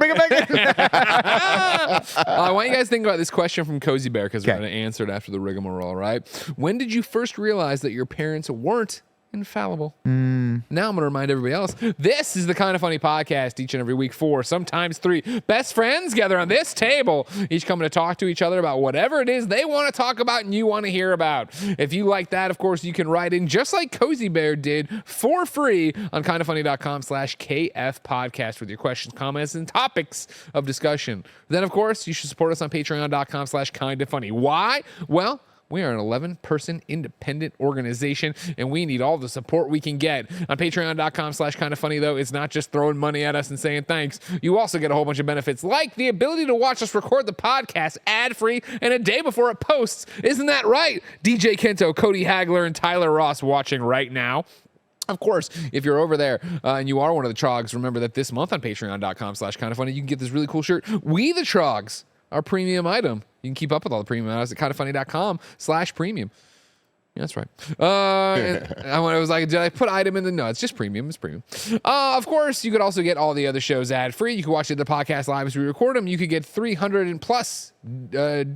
Speaker 2: I want you guys to think about this question from Cozy Bear because we're going to answer it after the rigmarole, right? When did you first realize that your parents weren't infallible? Now I'm going to remind everybody else, this is the Kind of Funny podcast each and every week. 4, sometimes 3 best friends gather on this table, each coming to talk to each other about whatever it is they want to talk about and you want to hear about. If you like that, of course, you can write in just like Cozy Bear did for free on kindafunny.com/KF podcast with your questions, comments, and topics of discussion. Then, of course, you should support us on patreon.com/kindafunny. Why? Well, we are an 11-person independent organization, and we need all the support we can get. On patreon.com/kindafunny, though, it's not just throwing money at us and saying thanks. You also get a whole bunch of benefits, like the ability to watch us record the podcast ad-free and a day before it posts. Isn't that right? DJ Kento, Cody Hagler, and Tyler Ross watching right now. Of course, if you're over there and you are one of the Trogs, remember that this month on patreon.com/kindafunny, you can get this really cool shirt. We the Trogs, our premium item. You can keep up with all the premium items at kindafunny.com/premium. Yeah, that's right. I was like, did I put item in the? No, it's just premium. It's premium. Of course, you could also get all the other shows ad free. You can watch the podcast live as we record them. You could get 300 and plus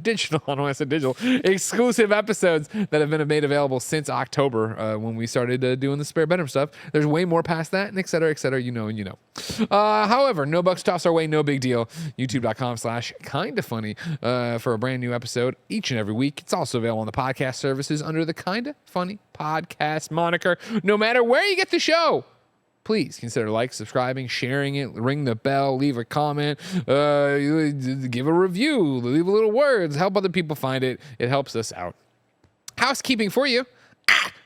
Speaker 2: digital, I don't want to say digital, exclusive episodes that have been made available since October when we started doing the spare bedroom stuff. There's way more past that, and et cetera, you know. However, no bucks tossed our way, no big deal. YouTube.com/kindafunny for a brand new episode each and every week. It's also available on the podcast services under the Kinda Funny podcast moniker. No matter where you get the show, please consider subscribing, sharing it, ring the bell, leave a comment, give a review, leave a little words, help other people find it. It helps us out. Housekeeping for you.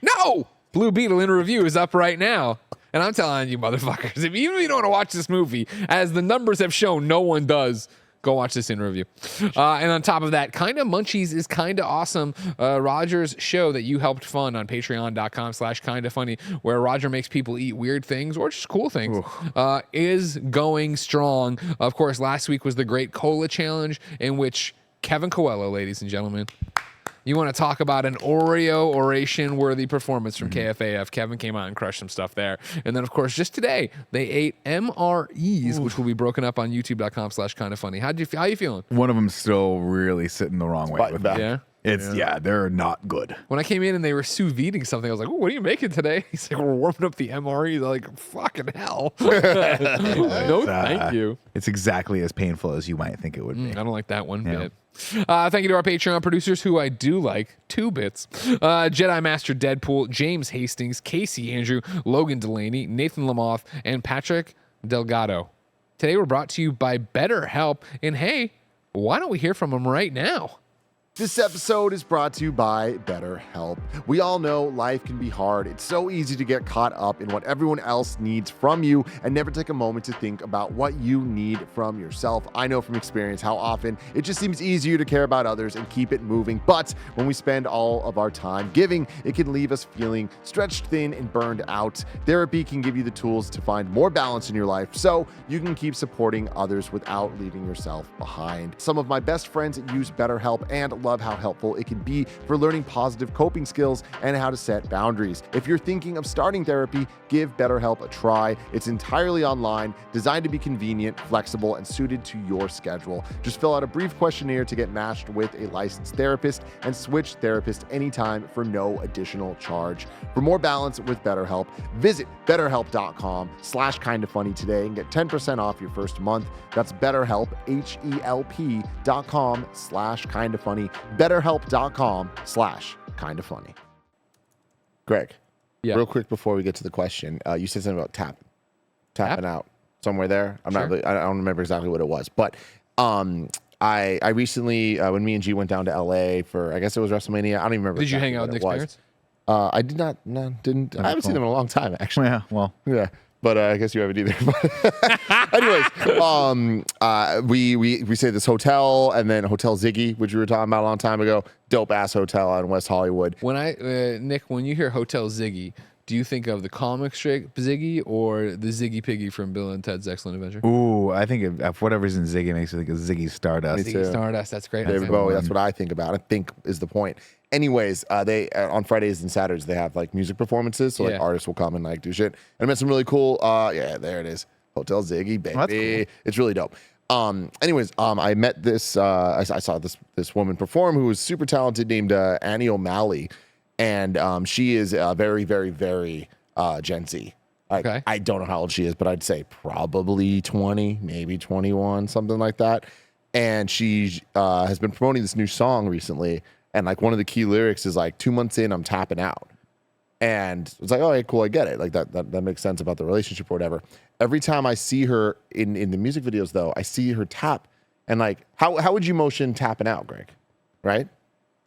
Speaker 2: No! Blue Beetle in review is up right now. And I'm telling you, motherfuckers, even if you don't want to watch this movie, as the numbers have shown, no one does. Go watch this in review. And on top of that, Kinda Munchies is Kinda Awesome, Roger's show that you helped fund on patreon.com/kindafunny, where Roger makes people eat weird things or just cool things, is going strong. Of course, last week was the Great Cola Challenge, in which Kevin Coelho, ladies and gentlemen, you want to talk about an Oreo oration-worthy performance from KFAF. Kevin came out and crushed some stuff there. And then, of course, just today, they ate MREs, which will be broken up on youtube.com/kindafunny. How you feeling?
Speaker 4: One of them's still really sitting the wrong way with me. Yeah? They're not good.
Speaker 2: When I came in and they were sous videing something, I was like, what are you making today? He's like, we're warming up the MREs. I'm like, fucking hell. No, thank you.
Speaker 4: It's exactly as painful as you might think it would be.
Speaker 2: I don't like that one bit. Thank you to our Patreon producers, who I do like, 2 bits. Jedi Master Deadpool, James Hastings, Casey Andrew, Logan Delaney, Nathan Lamoth, and Patrick Delgado. Today we're brought to you by BetterHelp. And hey, why don't we hear from them right now?
Speaker 3: This episode is brought to you by BetterHelp. We all know life can be hard. It's so easy to get caught up in what everyone else needs from you and never take a moment to think about what you need from yourself. I know from experience how often it just seems easier to care about others and keep it moving. But when we spend all of our time giving, it can leave us feeling stretched thin and burned out. Therapy can give you the tools to find more balance in your life so you can keep supporting others without leaving yourself behind. Some of my best friends use BetterHelp and love how helpful it can be for learning positive coping skills and how to set boundaries. If you're thinking of starting therapy, give BetterHelp a try. It's entirely online, designed to be convenient, flexible, and suited to your schedule. Just fill out a brief questionnaire to get matched with a licensed therapist and switch therapist anytime for no additional charge. For more balance with BetterHelp, visit betterhelp.com/kindafunny today and get 10% off your first month. That's BetterHelp, HELP.com/kindafunny. BetterHelp.com/kindafunny. Greg, real quick before we get to the question, you said something about tapping out somewhere there. I don't remember exactly what it was, but I recently, when me and G went down to LA for, I guess it was WrestleMania. I don't even remember.
Speaker 2: Did you hang out with Nick's parents?
Speaker 3: I did not. No, didn't. I haven't seen them in a long time, actually.
Speaker 4: Yeah. Well.
Speaker 3: Yeah. But I guess you haven't either. Anyways, we say this hotel, and then Hotel Ziggy, which we were talking about a long time ago. Dope ass hotel out in West Hollywood.
Speaker 2: When Nick, when you hear Hotel Ziggy, do you think of the comic strip Ziggy or the Ziggy Piggy from Bill and Ted's Excellent Adventure?
Speaker 3: Ooh, I think for whatever reason, Ziggy makes me think of Ziggy Stardust.
Speaker 2: Ziggy Stardust, that's great.
Speaker 3: David Bowie, that's what I think about. I think is the point. Anyways, they on Fridays and Saturdays they have like music performances, so like artists will come and like do shit. And I met some really cool. There it is, Hotel Ziggy, baby. Cool. It's really dope. Anyways, I met this. I saw this woman perform who was super talented, named Annie O'Malley, and she is very, very, very Gen Z. Okay. I don't know how old she is, but I'd say probably 20, maybe 21, something like that. And she has been promoting this new song recently. And like one of the key lyrics is like 2 months in, I'm tapping out. And it's like, oh, yeah, cool, I get it. Like that makes sense about the relationship or whatever. Every time I see her in the music videos, though, I see her tap. And like, how would you motion tapping out, Greg? Right?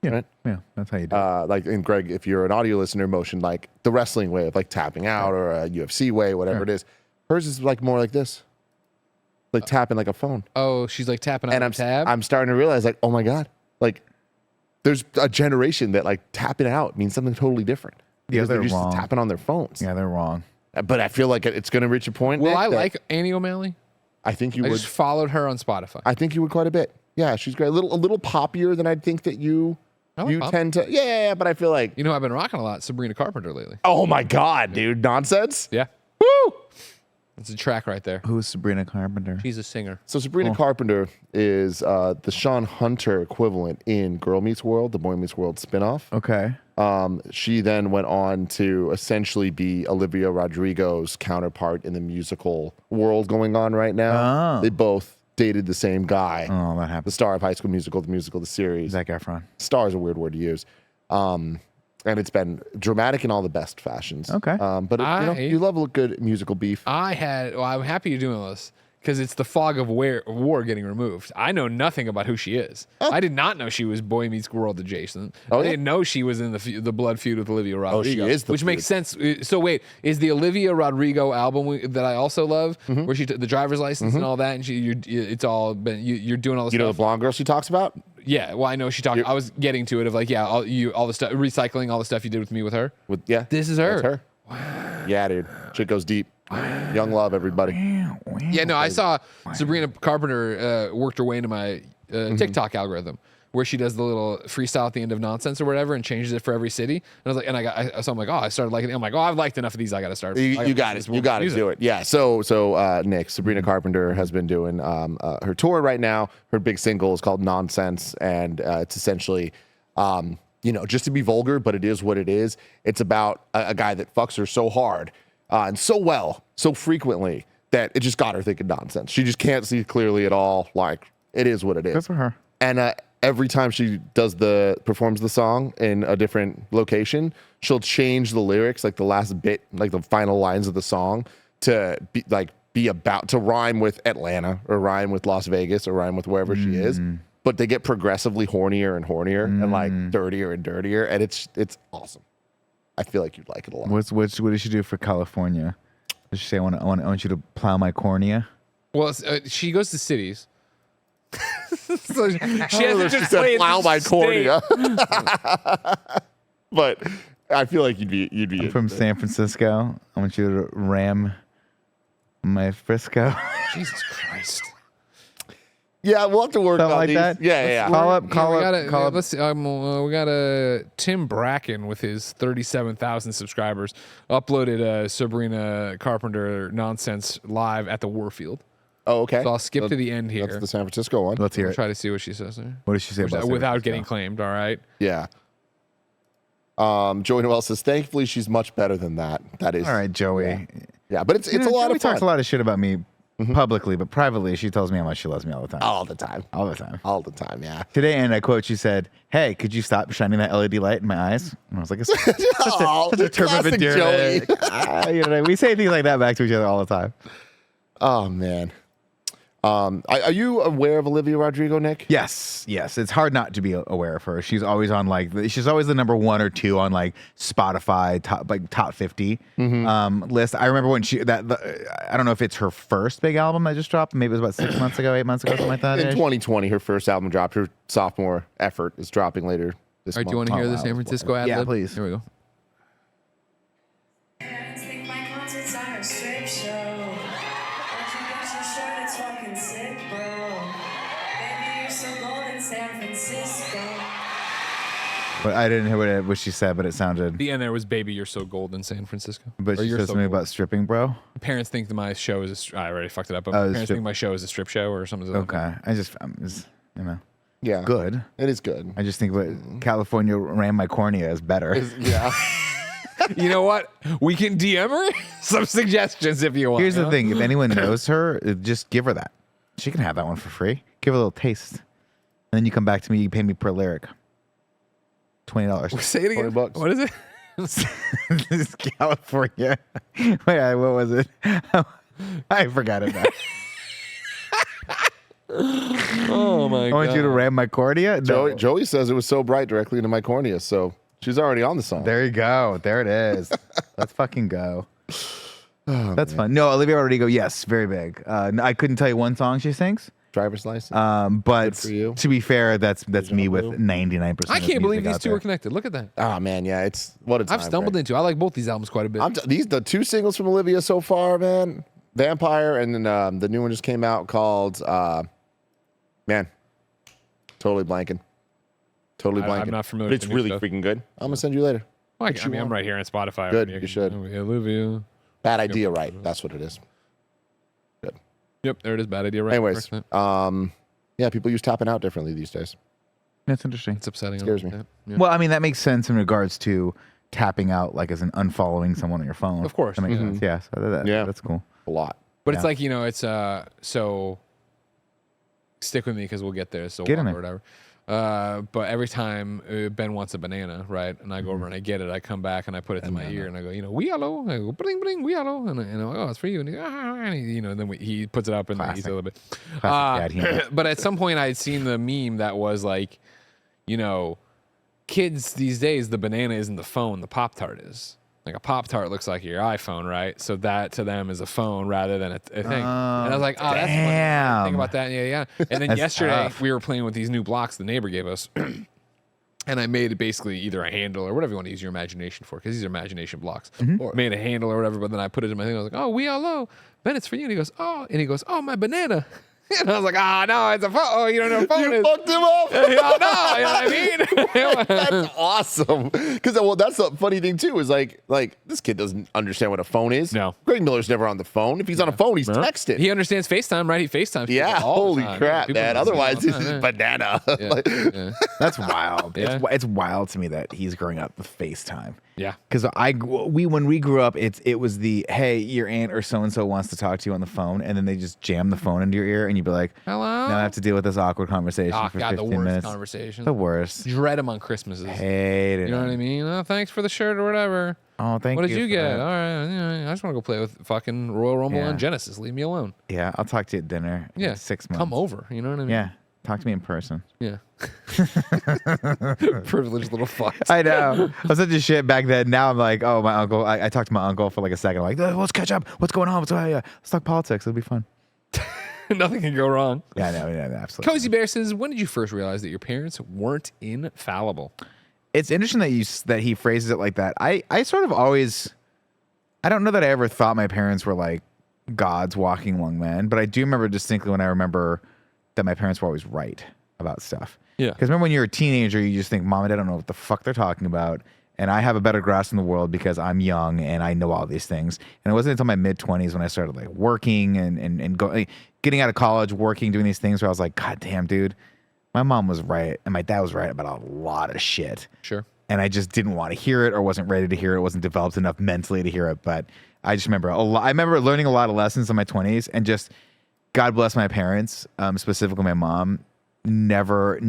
Speaker 4: Yeah,
Speaker 3: right?
Speaker 4: Yeah, that's how you do it.
Speaker 3: Like, and Greg, if you're an audio listener, motion like the wrestling way of like tapping out or a UFC way, whatever it is. Hers is like more like this. Like tapping like a phone.
Speaker 2: Oh, she's like tapping on the tab?
Speaker 3: I'm starting to realize like, oh my God, like, there's a generation that like tapping out means something totally different.
Speaker 4: Yeah, they're
Speaker 3: used
Speaker 4: wrong.
Speaker 3: to tapping on their phones.
Speaker 4: Yeah, they're wrong.
Speaker 3: But I feel like it's going to reach a point.
Speaker 2: Well,
Speaker 3: Nick,
Speaker 2: I like Annie O'Malley.
Speaker 3: I think you
Speaker 2: I
Speaker 3: would.
Speaker 2: just followed her on Spotify.
Speaker 3: I think you would quite a bit. Yeah, she's great. A little poppier than I'd think that you tend to. Yeah, but I feel like.
Speaker 2: You know, I've been rocking a lot Sabrina Carpenter lately.
Speaker 3: Oh my God, dude. Nonsense?
Speaker 2: Yeah.
Speaker 3: Woo!
Speaker 2: It's a track right there.
Speaker 4: Who's Sabrina Carpenter?
Speaker 2: She's a singer.
Speaker 3: So Sabrina Carpenter is the Sean Hunter equivalent in Girl Meets World, the Boy Meets World spinoff.
Speaker 4: Okay.
Speaker 3: She then went on to essentially be Olivia Rodrigo's counterpart in the musical world going on right now.
Speaker 4: Oh.
Speaker 3: They both dated the same guy.
Speaker 4: Oh, that happened.
Speaker 3: The star of High School Musical, the series.
Speaker 4: Zac Efron.
Speaker 3: Star is a weird word to use. And it's been dramatic in all the best fashions.
Speaker 4: Okay.
Speaker 3: But you love a good musical beef.
Speaker 2: I'm happy you're doing this because it's the fog of war getting removed. I know nothing about who she is. I did not know she was Boy Meets World adjacent. I didn't know she was in the blood feud with Olivia Rodrigo.
Speaker 3: She is
Speaker 2: which makes sense. So wait, is the Olivia Rodrigo album that I also love, where she took the driver's license and all that, and it's all been you're doing all this stuff.
Speaker 3: You know the blonde girl she talks about?
Speaker 2: Yeah, well, I know she talked. I was getting to it of like, all the stuff, recycling all the stuff you did with me with her. This is her.
Speaker 3: That's her. Wow. Yeah, dude. Shit goes deep. Young love, everybody.
Speaker 2: Yeah, no, I saw Sabrina Carpenter worked her way into my TikTok algorithm, where she does the little freestyle at the end of Nonsense or whatever and changes it for every city. And I was like, so I'm like, I started liking it. I'm like, I've liked enough of these. I got to start.
Speaker 3: You got it. You got to do it. Yeah. So Nick, Sabrina Carpenter has been doing her tour right now. Her big single is called Nonsense, and it's essentially, just to be vulgar, but it is what it is. It's about a guy that fucks her so hard and so well, so frequently that it just got her thinking nonsense. She just can't see clearly at all. Like, it is what it is.
Speaker 4: Good for her.
Speaker 3: And every time she performs the song in a different location, she'll change the lyrics, like the last bit, like the final lines of the song, to be about to rhyme with Atlanta or rhyme with Las Vegas or rhyme with wherever she is. But they get progressively hornier and hornier and like dirtier and dirtier, and it's awesome. I feel like you'd like it a lot.
Speaker 4: What did she do for California? Did she say, I want you to plow my cornea?
Speaker 2: Well, she goes to cities. So she has to just
Speaker 3: said plow my cornea. But I feel like you'd be
Speaker 4: I'm from San Francisco. I want you to ram my Frisco.
Speaker 2: Jesus Christ.
Speaker 3: Yeah, we'll have to work
Speaker 4: Something
Speaker 3: on
Speaker 4: like
Speaker 3: these.
Speaker 4: that?
Speaker 3: Yeah.
Speaker 4: Call up.
Speaker 2: Let's see. We got Tim Bracken with his 37,000 subscribers uploaded Sabrina Carpenter Nonsense live at the Warfield.
Speaker 3: Oh, okay.
Speaker 2: So I'll skip to the end here.
Speaker 3: That's the San Francisco one.
Speaker 4: Let's hear it.
Speaker 2: Try to see what she says there.
Speaker 4: What does she say about
Speaker 2: without getting claimed? All right.
Speaker 3: Yeah. Joey Noel says, thankfully, she's much better than that. That is.
Speaker 4: All right, Joey.
Speaker 3: Yeah, but it's a lot
Speaker 4: Joey
Speaker 3: of fun.
Speaker 4: talks a lot of shit about me publicly, but privately, she tells me how much she loves me all the time.
Speaker 3: All the time.
Speaker 4: All the time.
Speaker 3: All the time, yeah.
Speaker 4: Today, and I quote, she said, "Hey, could you stop shining that LED light in my eyes?" And I was like, "It's such a term of
Speaker 3: classic
Speaker 4: endearment." We say things like that back to each other all the time.
Speaker 3: Oh, man. Are you aware of Olivia Rodrigo, Nick?
Speaker 4: Yes. It's hard not to be aware of her. She's always on she's always the number 1 or 2 on Spotify top 50 list. I remember when I don't know if it's her first big album that just dropped. Maybe it was about 6 months ago, 8 months ago, something like that.
Speaker 3: In 2020, her first album dropped. Her sophomore effort is dropping later this month.
Speaker 2: Do you want to hear the San Francisco ad lib?
Speaker 4: Yeah, please.
Speaker 2: Here we go.
Speaker 6: Parents think my concerts are a strip show. But you got your shirt, it's fucking sick, bro. Baby, you're so gold in San Francisco.
Speaker 4: But I didn't hear what she said, but it sounded.
Speaker 2: The end there was "Baby, you're so gold in San Francisco."
Speaker 4: But she said something about stripping, bro.
Speaker 2: Parents think that my show is. I already fucked it up. But parents think my show is a strip show or something.
Speaker 4: Okay, I'm just
Speaker 3: Yeah.
Speaker 4: good.
Speaker 3: It is good.
Speaker 4: I just think what California ram my cornea is better.
Speaker 3: Yeah.
Speaker 2: You know what? We can DM her some suggestions if you want.
Speaker 4: Here's the thing: if anyone knows her, just give her that. She can have that one for free. Give her a little taste, and then you come back to me. You pay me per lyric. $20.
Speaker 2: Say it again.
Speaker 3: $20.
Speaker 2: What is it?
Speaker 4: This is California. Wait, what was it? I forgot it now.
Speaker 2: Oh my god!
Speaker 4: I want you to ram my cornea. No.
Speaker 3: Joey says it was so bright directly into my cornea, so she's already on the song.
Speaker 4: There you go. There it is. Let's fucking go. That's fun. No, Olivia Rodrigo, yes, very big. I couldn't tell you one song she sings.
Speaker 3: Driver's license.
Speaker 4: But
Speaker 3: for you.
Speaker 4: to be fair, that's me with 99%.
Speaker 2: I can't believe these two are connected. Look at that.
Speaker 3: Oh man, yeah, it's what a time.
Speaker 2: I've stumbled into. I like both these albums quite a bit.
Speaker 3: The 2 singles from Olivia so far, man. Vampire, and then the new one just came out called man, totally blanking.
Speaker 2: I'm not familiar
Speaker 3: But
Speaker 2: with
Speaker 3: it's
Speaker 2: the new
Speaker 3: really
Speaker 2: stuff.
Speaker 3: freaking good. I'm gonna send you later.
Speaker 2: I mean, I'm right here on Spotify.
Speaker 3: Good, you should.
Speaker 2: Olivia.
Speaker 3: Bad idea, right? That's what it is. Good.
Speaker 2: Yep, there it is. Bad idea, right?
Speaker 3: Anyways, yeah, people use tapping out differently these days.
Speaker 4: That's interesting.
Speaker 2: It's upsetting.
Speaker 3: Scares me.
Speaker 2: Yeah.
Speaker 4: Well, I mean, that makes sense in regards to tapping out, like as in unfollowing someone on your phone.
Speaker 2: Of course.
Speaker 4: That makes sense. Yeah. So that's cool.
Speaker 3: A lot.
Speaker 2: But it's like, it's so stick with me because we'll get there. So
Speaker 4: Get in
Speaker 2: or
Speaker 4: there.
Speaker 2: whatever. But every time Ben wants a banana, right, and I go over and I get it, I come back and I put it to my ear and I go, we hello, I go bling bling, we hello, and I'm like, oh, it's for you, and he, and then he puts it up and eats a little bit. But at some point I had seen the meme that was like, kids these days, the banana isn't the phone, the Pop-Tart is. Like a Pop-Tart looks like your iPhone, right? So that to them is a phone rather than a thing. And I was like, oh, that's funny. Think about that. Yeah. And then yesterday we were playing with these new blocks the neighbor gave us. And I made it basically either a handle or whatever you want to use your imagination for, because these are imagination blocks. Or made a handle or whatever, but then I put it in my thing. I was like, oh, we hello. Ben, it's for you. And he goes, oh, my banana. And I was like, no, it's a phone. Oh, you don't know what a phone is.
Speaker 3: You fucked him up.
Speaker 2: No, you know what I mean?
Speaker 3: That's awesome. Because that's the funny thing too. Is like this kid doesn't understand what a phone is.
Speaker 2: No,
Speaker 3: Greg Miller's never on the phone. If he's on a phone, he's texting.
Speaker 2: He understands FaceTime, right? He FaceTimes.
Speaker 3: Yeah. Holy crap, man. Otherwise, this is banana.
Speaker 4: That's wild. Yeah. It's wild to me that he's growing up with FaceTime.
Speaker 2: Yeah.
Speaker 4: Because when we grew up, it was the, hey, your aunt or so and so wants to talk to you on the phone, and then they just jam the phone into your ear, and you'd be like, hello. Now I have to deal with this awkward conversation for 15
Speaker 2: the worst
Speaker 4: minutes.
Speaker 2: Conversation.
Speaker 4: The worst.
Speaker 2: Dread them on Christmases.
Speaker 4: Hate it.
Speaker 2: You know what I mean? Oh, thanks for the shirt or whatever.
Speaker 4: Oh, thank you.
Speaker 2: What did you get? All right. I just want to go play with fucking Royal Rumble on Genesis. Leave me alone.
Speaker 4: Yeah, I'll talk to you at dinner.
Speaker 2: Yeah.
Speaker 4: In 6 months.
Speaker 2: Come over. You know what I mean?
Speaker 4: Yeah. Talk to me in person.
Speaker 2: Yeah. Privileged little fuck.
Speaker 4: I know. I was such a shit back then. Now I'm like, oh, my uncle. I talked to my uncle for like a second. I'm like, let's catch up. What's going on? Let's talk politics. It'll be fun.
Speaker 2: Nothing can go wrong.
Speaker 4: Yeah, no, absolutely.
Speaker 2: Cozy Bear says, when did you first realize that your parents weren't infallible?
Speaker 4: It's interesting that he phrases it like that. I sort of always, I don't know that I ever thought my parents were like gods walking among men, but I do remember distinctly when I remember that my parents were always right about stuff.
Speaker 2: Yeah.
Speaker 4: Because remember when you're a teenager, you just think, Mom and Dad don't know what the fuck they're talking about. And I have a better grasp in the world because I'm young and I know all these things. And it wasn't until my mid-20s when I started like working and getting out of college, working, doing these things where I was like, God damn, dude, my mom was right and my dad was right about a lot of shit.
Speaker 2: Sure.
Speaker 4: And I just didn't want to hear it or wasn't ready to hear it. Wasn't developed enough mentally to hear it. But I just remember I remember learning a lot of lessons in my 20s, and just God bless my parents, specifically my mom, never,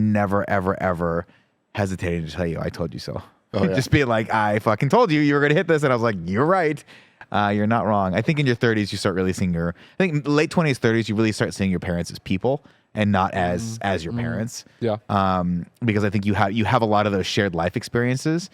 Speaker 4: ever, ever hesitated to tell you, I told you so. Oh, yeah. Just be like, I fucking told you were going to hit this. And I was like, you're right. You're not wrong. I think in your 30s, you start really seeing I think late 20s, 30s, you really start seeing your parents as people and not as your parents.
Speaker 2: Yeah.
Speaker 4: Because I think you have a lot of those shared life experiences,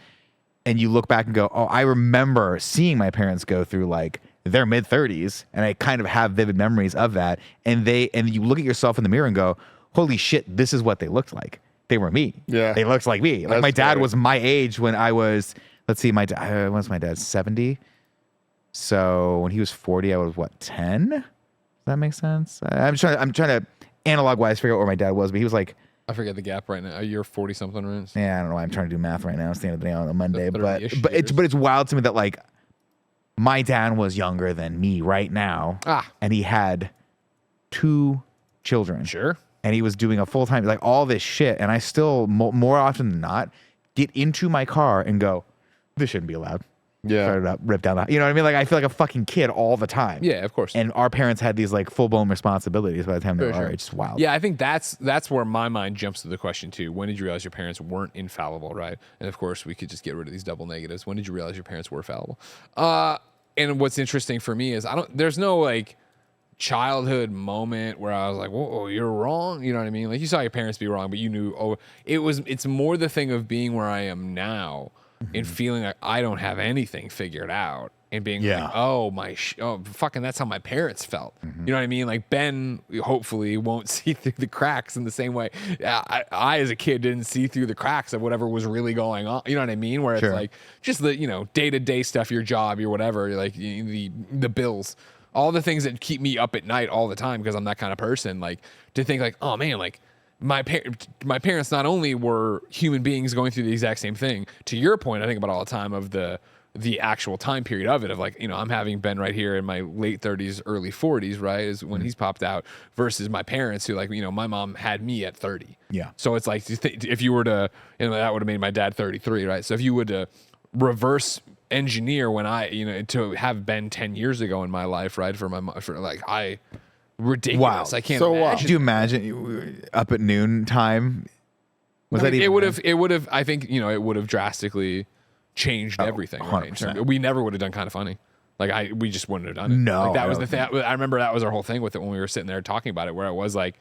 Speaker 4: and you look back and go, oh, I remember seeing my parents go through like their mid 30s, and I kind of have vivid memories of that. And you look at yourself in the mirror and go, holy shit, this is what they looked like. They were me. Yeah. They looked like me. Like my dad was my age when I was, let's see, my dad 70? So when he was 40, I was what, 10? Does that make sense? I'm trying to analog wise figure out where my dad was, but he was like,
Speaker 2: I forget the gap right now. You're 40 something, right?
Speaker 4: Yeah, I don't know why I'm trying to do math right now. It's the end of the day on a Monday, but it's wild to me that like my dad was younger than me right now. And he had 2 children.
Speaker 2: Sure.
Speaker 4: And he was doing a full-time, like all this shit. And I still, more often than not, get into my car and go, this shouldn't be allowed.
Speaker 3: Yeah.
Speaker 4: Start it up, rip down you know what I mean? Like I feel like a fucking kid all the time.
Speaker 2: Yeah, of course.
Speaker 4: And our parents had these like full-blown responsibilities by the time they were our age. It's wild.
Speaker 2: Yeah, I think that's where my mind jumps to the question too. When did you realize your parents weren't infallible, right? And of course, we could just get rid of these double negatives. When did you realize your parents were fallible? And what's interesting for me is there's no like childhood moment where I was like, whoa, you're wrong. You know what I mean? Like you saw your parents be wrong, but you knew, it's more the thing of being where I am now and feeling like I don't have anything figured out and being like, fucking that's how my parents felt. You know what I mean? Like Ben hopefully won't see through the cracks in the same way. I as a kid didn't see through the cracks of whatever was really going on. You know what I mean? Where it's like just the, day-to-day stuff, your job, your whatever, like the bills. All the things that keep me up at night all the time because I'm that kind of person, like to think like, oh man, like my parents not only were human beings going through the exact same thing. To your point, I think about all the time of the actual time period of it, of like, I'm having Ben right here in my late 30s, early 40s, right, is when he's popped out, versus my parents who like, my mom had me at 30.
Speaker 4: Yeah.
Speaker 2: So it's like, if you were to, that would have made my dad 33, right? So if you would to reverse engineer when I, to have been 10 years ago in my life, right? Ridiculous.
Speaker 4: Wow.
Speaker 2: I can't imagine.
Speaker 4: Do you imagine up at noon time, Was that even?
Speaker 2: It would have. I think it would have drastically changed everything. Right? So we never would have done Kind of Funny. Like we just wouldn't have done it.
Speaker 4: No,
Speaker 2: like that was the thing. I remember that was our whole thing with it when we were sitting there talking about it, where it was like,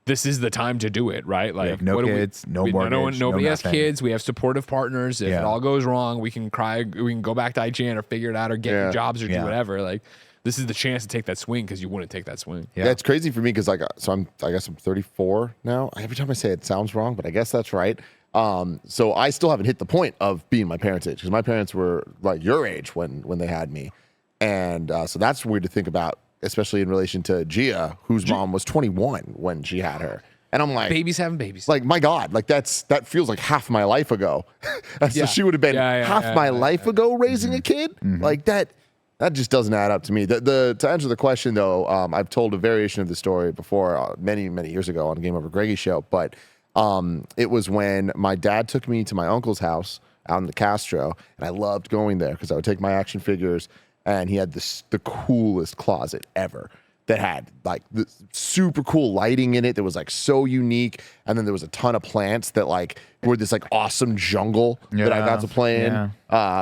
Speaker 2: this is the time to do it, right? Like
Speaker 4: no kids, no mortgage,
Speaker 2: nobody has
Speaker 4: nothing.
Speaker 2: kids. We have supportive partners. If it all goes wrong, we can cry. We can go back to IGN or figure it out or get jobs or do whatever. Like this is the chance to take that swing because you wouldn't take that swing.
Speaker 3: Yeah, it's crazy for me because I guess I'm 34 now. Every time I say it sounds wrong, but I guess that's right. So I still haven't hit the point of being my parents' age because my parents were like your age when they had me. And so that's weird to think about, especially in relation to Gia, whose mom was 21 when she had her. And I'm like,
Speaker 2: babies having babies.
Speaker 3: Like, my God, like that feels like half my life ago. So she would have been half my life ago raising a kid. Like that just doesn't add up to me. To answer the question though, I've told a variation of the story before many, many years ago on Game Over Greggy's show, but it was when my dad took me to my uncle's house out in the Castro, and I loved going there because I would take my action figures. And he had the coolest closet ever that had like the super cool lighting in it that was like so unique. And then there was a ton of plants that like were this like awesome jungle that I got to play in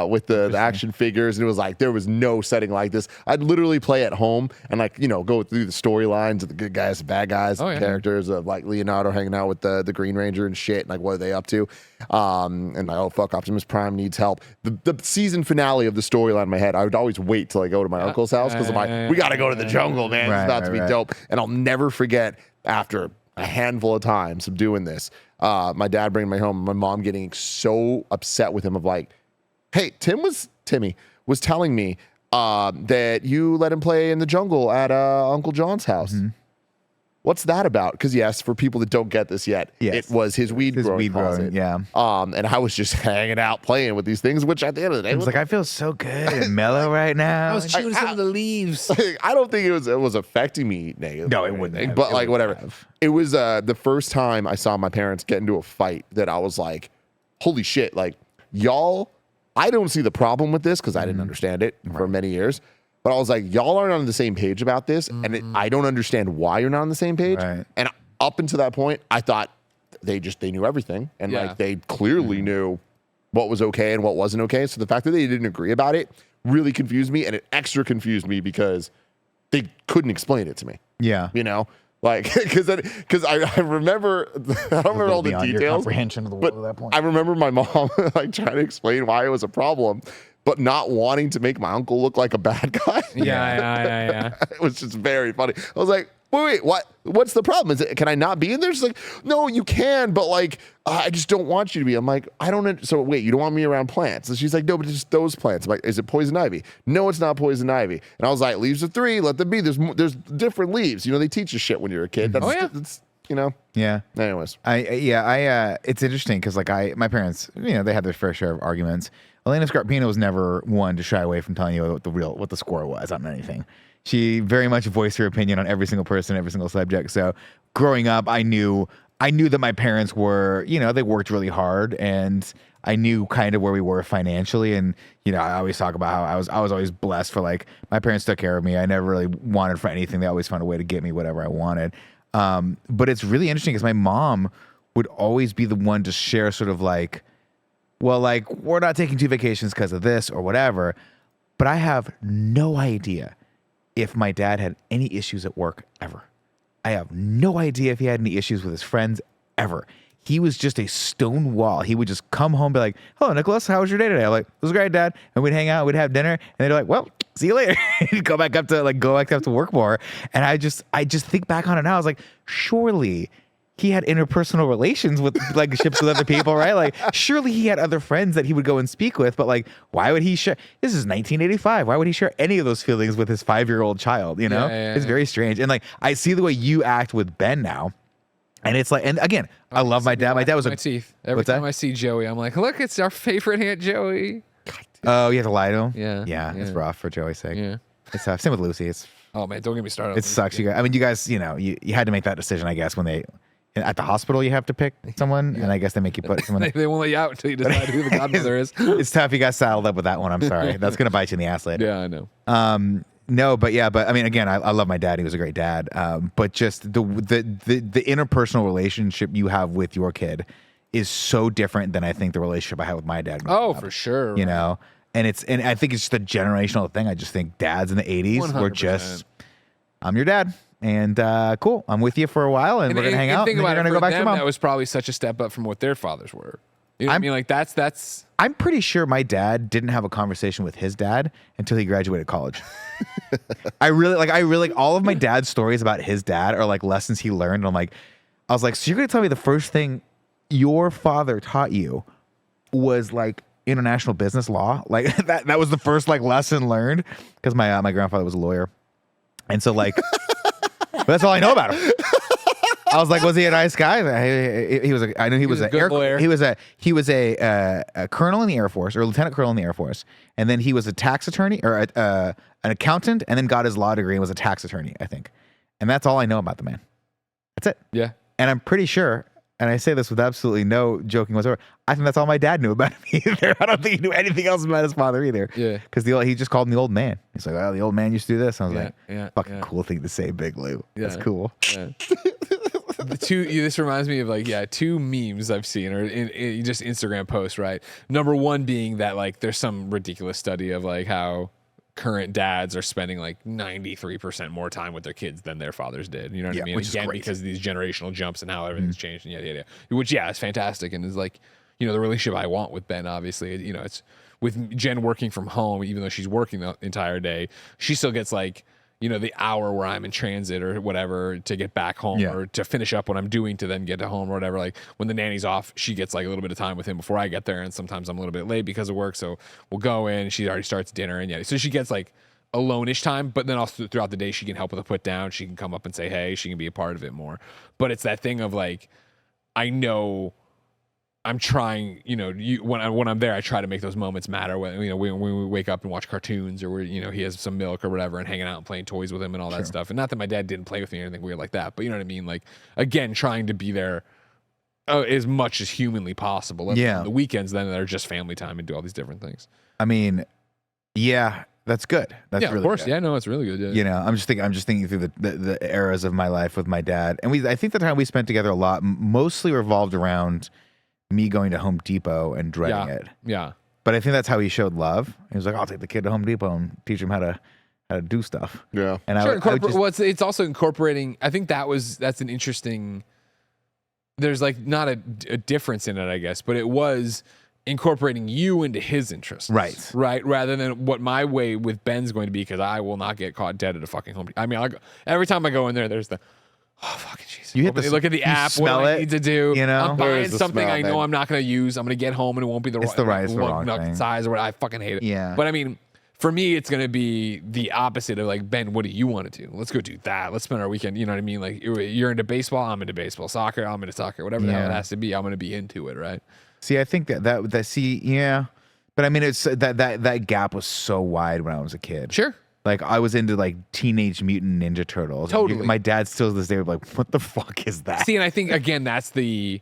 Speaker 3: with the action figures. And it was like, there was no setting like this. I'd literally play at home and like, go through the storylines of the good guys, the bad guys, characters of like Leonardo hanging out with the Green Ranger and shit. And like, what are they up to? And like, oh fuck, Optimus Prime needs help. The season finale of the storyline in my head, I would always wait till I go to my uncle's house because I'm like, we got to go to the jungle, man. It's about to be dope. And I'll never forget after a handful of times of doing this, my dad bringing me home, my mom getting so upset with him of like, hey, Timmy was telling me that you let him play in the jungle at Uncle John's house. What's that about? Because yes, for people that don't get this yet, it was his weed growing closet.
Speaker 4: And
Speaker 3: I was just hanging out playing with these things, which at the end of the day,
Speaker 4: I was like, I feel so good and mellow right now.
Speaker 2: I was chewing some of the leaves.
Speaker 3: I don't think it was affecting me negatively.
Speaker 4: No, it wouldn't.
Speaker 3: But like whatever. It was the first time I saw my parents get into a fight that I was like, holy shit! Like y'all, I don't see the problem with this because I didn't understand it for many years. But I was like, y'all aren't on the same page about this, and I don't understand why you're not on the same page.
Speaker 4: Right.
Speaker 3: And up until that point, I thought they knew everything, and like they clearly knew what was okay and what wasn't okay. So the fact that they didn't agree about it really confused me, and it extra confused me because they couldn't explain it to me.
Speaker 4: Yeah,
Speaker 3: like because I remember I don't remember all the details.
Speaker 4: Your comprehension of the world at that point.
Speaker 3: I remember my mom like trying to explain why it was a problem, but not wanting to make my uncle look like a bad guy.
Speaker 2: Yeah.
Speaker 3: It was just very funny. I was like, wait, what's the problem? Can I not be in there? She's like, no, you can, but like, I just don't want you to be. I'm like, I don't. So wait, you don't want me around plants? And she's like, no, but just those plants. I'm like, is it poison ivy? No, it's not poison ivy. And I was like, leaves are 3, let them be. There's different leaves. They teach you shit when you're a kid. That's,
Speaker 4: Yeah.
Speaker 3: Anyways.
Speaker 4: It's interesting because like my parents, they had their fair share of arguments. Elena Scarpino was never one to shy away from telling you what the score was on anything. She very much voiced her opinion on every single person, every single subject. So growing up, I knew that my parents were, they worked really hard, and I knew kind of where we were financially. And I always talk about how I was always blessed for like my parents took care of me. I never really wanted for anything. They always found a way to get me whatever I wanted. But it's really interesting because my mom would always be the one to share sort of like, well, like, we're not taking 2 vacations because of this or whatever. But I have no idea if my dad had any issues at work ever. I have no idea if he had any issues with his friends ever. He was just a stone wall. He would just come home and be like, hello, Nicholas, how was your day today? I'm like, it was great, Dad. And we'd hang out, we'd have dinner, and they'd be like, well, see you later. He'd go back up to work more. And I just think back on it now. I was like, surely he had interpersonal relations with like ships with other people, right? Like, surely he had other friends that he would go and speak with, but like, why would he share? This is 1985. Why would he share any of those feelings with his 5-year-old child? It's very strange. And like, I see the way you act with Ben now, and it's like, and again, I love my dad. My dad was
Speaker 2: my teeth. Every time I see Joey, I'm like, look, it's our favorite Aunt Joey.
Speaker 4: Oh, you have to lie to him?
Speaker 2: Yeah.
Speaker 4: It's rough for Joey's sake.
Speaker 2: Yeah.
Speaker 4: It's tough. Same with Lucy.
Speaker 2: Oh man, don't get me started.
Speaker 4: It sucks. You guys, you had to make that decision, I guess, when they. At the hospital, you have to pick someone, and I guess they make you put someone.
Speaker 2: They won't let you out until you decide who the godmother is.
Speaker 4: It's tough. You got saddled up with that one. I'm sorry. That's gonna bite you in the ass later.
Speaker 2: Yeah, I know.
Speaker 4: No, but I mean, again, I love my dad. He was a great dad. But just the interpersonal relationship you have with your kid is so different than I think the relationship I had with my dad.
Speaker 2: Oh, for sure.
Speaker 4: You know, and I think it's just a generational thing. I just think dads in the 80s were just, I'm your dad. And cool, I'm with you for a while, and we're gonna hang out. And then you're gonna go back to your mom.
Speaker 2: That was probably such a step up from what their fathers were. You know what I mean? Like that's.
Speaker 4: I'm pretty sure my dad didn't have a conversation with his dad until he graduated college. I really all of my dad's stories about his dad are like lessons he learned. And I was like, so you're gonna tell me the first thing your father taught you was like international business law? Like that was the first like lesson learned, because my grandfather was a lawyer, and so like. But that's all I know about him. I was like, was he a nice guy? I knew he was a
Speaker 2: good lawyer.
Speaker 4: He was a colonel in the Air Force, or lieutenant colonel in the Air Force, and then he was a tax attorney or an accountant, and then got his law degree and was a tax attorney, I think. And that's all I know about the man. That's it.
Speaker 2: Yeah.
Speaker 4: And I'm pretty sure, and I say this with absolutely no joking whatsoever, I think that's all my dad knew about him either. I don't think he knew anything else about his father either.
Speaker 2: Yeah.
Speaker 4: Because he just called him the old man. He's like, oh, the old man used to do this. I was fucking cool thing to say, Big Lou. Yeah. That's cool.
Speaker 2: Yeah. This reminds me of like, two memes I've seen, or in just Instagram posts, right? Number one being that like there's some ridiculous study of like how current dads are spending like 93% more time with their kids than their fathers did. You know what I mean?
Speaker 4: Which
Speaker 2: Again,
Speaker 4: is great.
Speaker 2: because of these generational jumps and how everything's changed. And yeah. Which, is fantastic. And is like, the relationship I want with Ben, obviously, it's with Jen working from home, even though she's working the entire day, she still gets like, the hour where I'm in transit or whatever to get back home or to finish up what I'm doing to then get to home or whatever. Like when the nanny's off, she gets like a little bit of time with him before I get there. And sometimes I'm a little bit late because of work. So we'll go in, she already starts dinner, and so she gets like alone-ish time, but then also throughout the day, she can help with a put down. She can come up and say, hey, she can be a part of it more. But it's that thing of like, I know I'm trying, when I'm there, I try to make those moments matter. When we wake up and watch cartoons, or he has some milk or whatever, and hanging out and playing toys with him and all that stuff. And not that my dad didn't play with me or anything weird like that, but you know what I mean. Like again, trying to be there as much as humanly possible. The weekends then are just family time and do all these different things.
Speaker 4: I mean, yeah, that's good. That's really
Speaker 2: of course.
Speaker 4: good.
Speaker 2: Yeah, no, it's really good. Yeah.
Speaker 4: I'm just thinking through the eras of my life with my dad, and I think the time we spent together a lot mostly revolved around me going to Home Depot and dreading it. Yeah. But I think that's how he showed love. He was like, I'll take the kid to Home Depot and teach him how to do stuff.
Speaker 3: Yeah.
Speaker 4: And
Speaker 2: it's also incorporating, I think that's an interesting, there's like not a difference in it, I guess, but it was incorporating you into his interests. Right. Rather than what my way with Ben's going to be, because I will not get caught dead at a fucking Home Depot. I mean, every time I go in there's the, oh, fucking Jesus.
Speaker 4: You look
Speaker 2: at the app, what do I need to do? I'm buying something I know I'm not going to use. I'm going to get home and it won't be the right size or what. I fucking hate it.
Speaker 4: Yeah.
Speaker 2: But I mean, for me, it's going to be the opposite of like, Ben, what do you want to do? Let's go do that. Let's spend our weekend. You know what I mean? Like you're into baseball. I'm into baseball. Soccer. I'm into soccer. Whatever the hell it has to be. I'm going to be into it. Right.
Speaker 4: See, I think that but I mean, it's that gap was so wide when I was a kid.
Speaker 2: Sure.
Speaker 4: Like I was into like Teenage Mutant Ninja Turtles.
Speaker 2: Totally.
Speaker 4: My dad still to this day would be like, what the fuck is that?
Speaker 2: See, and I think again that's the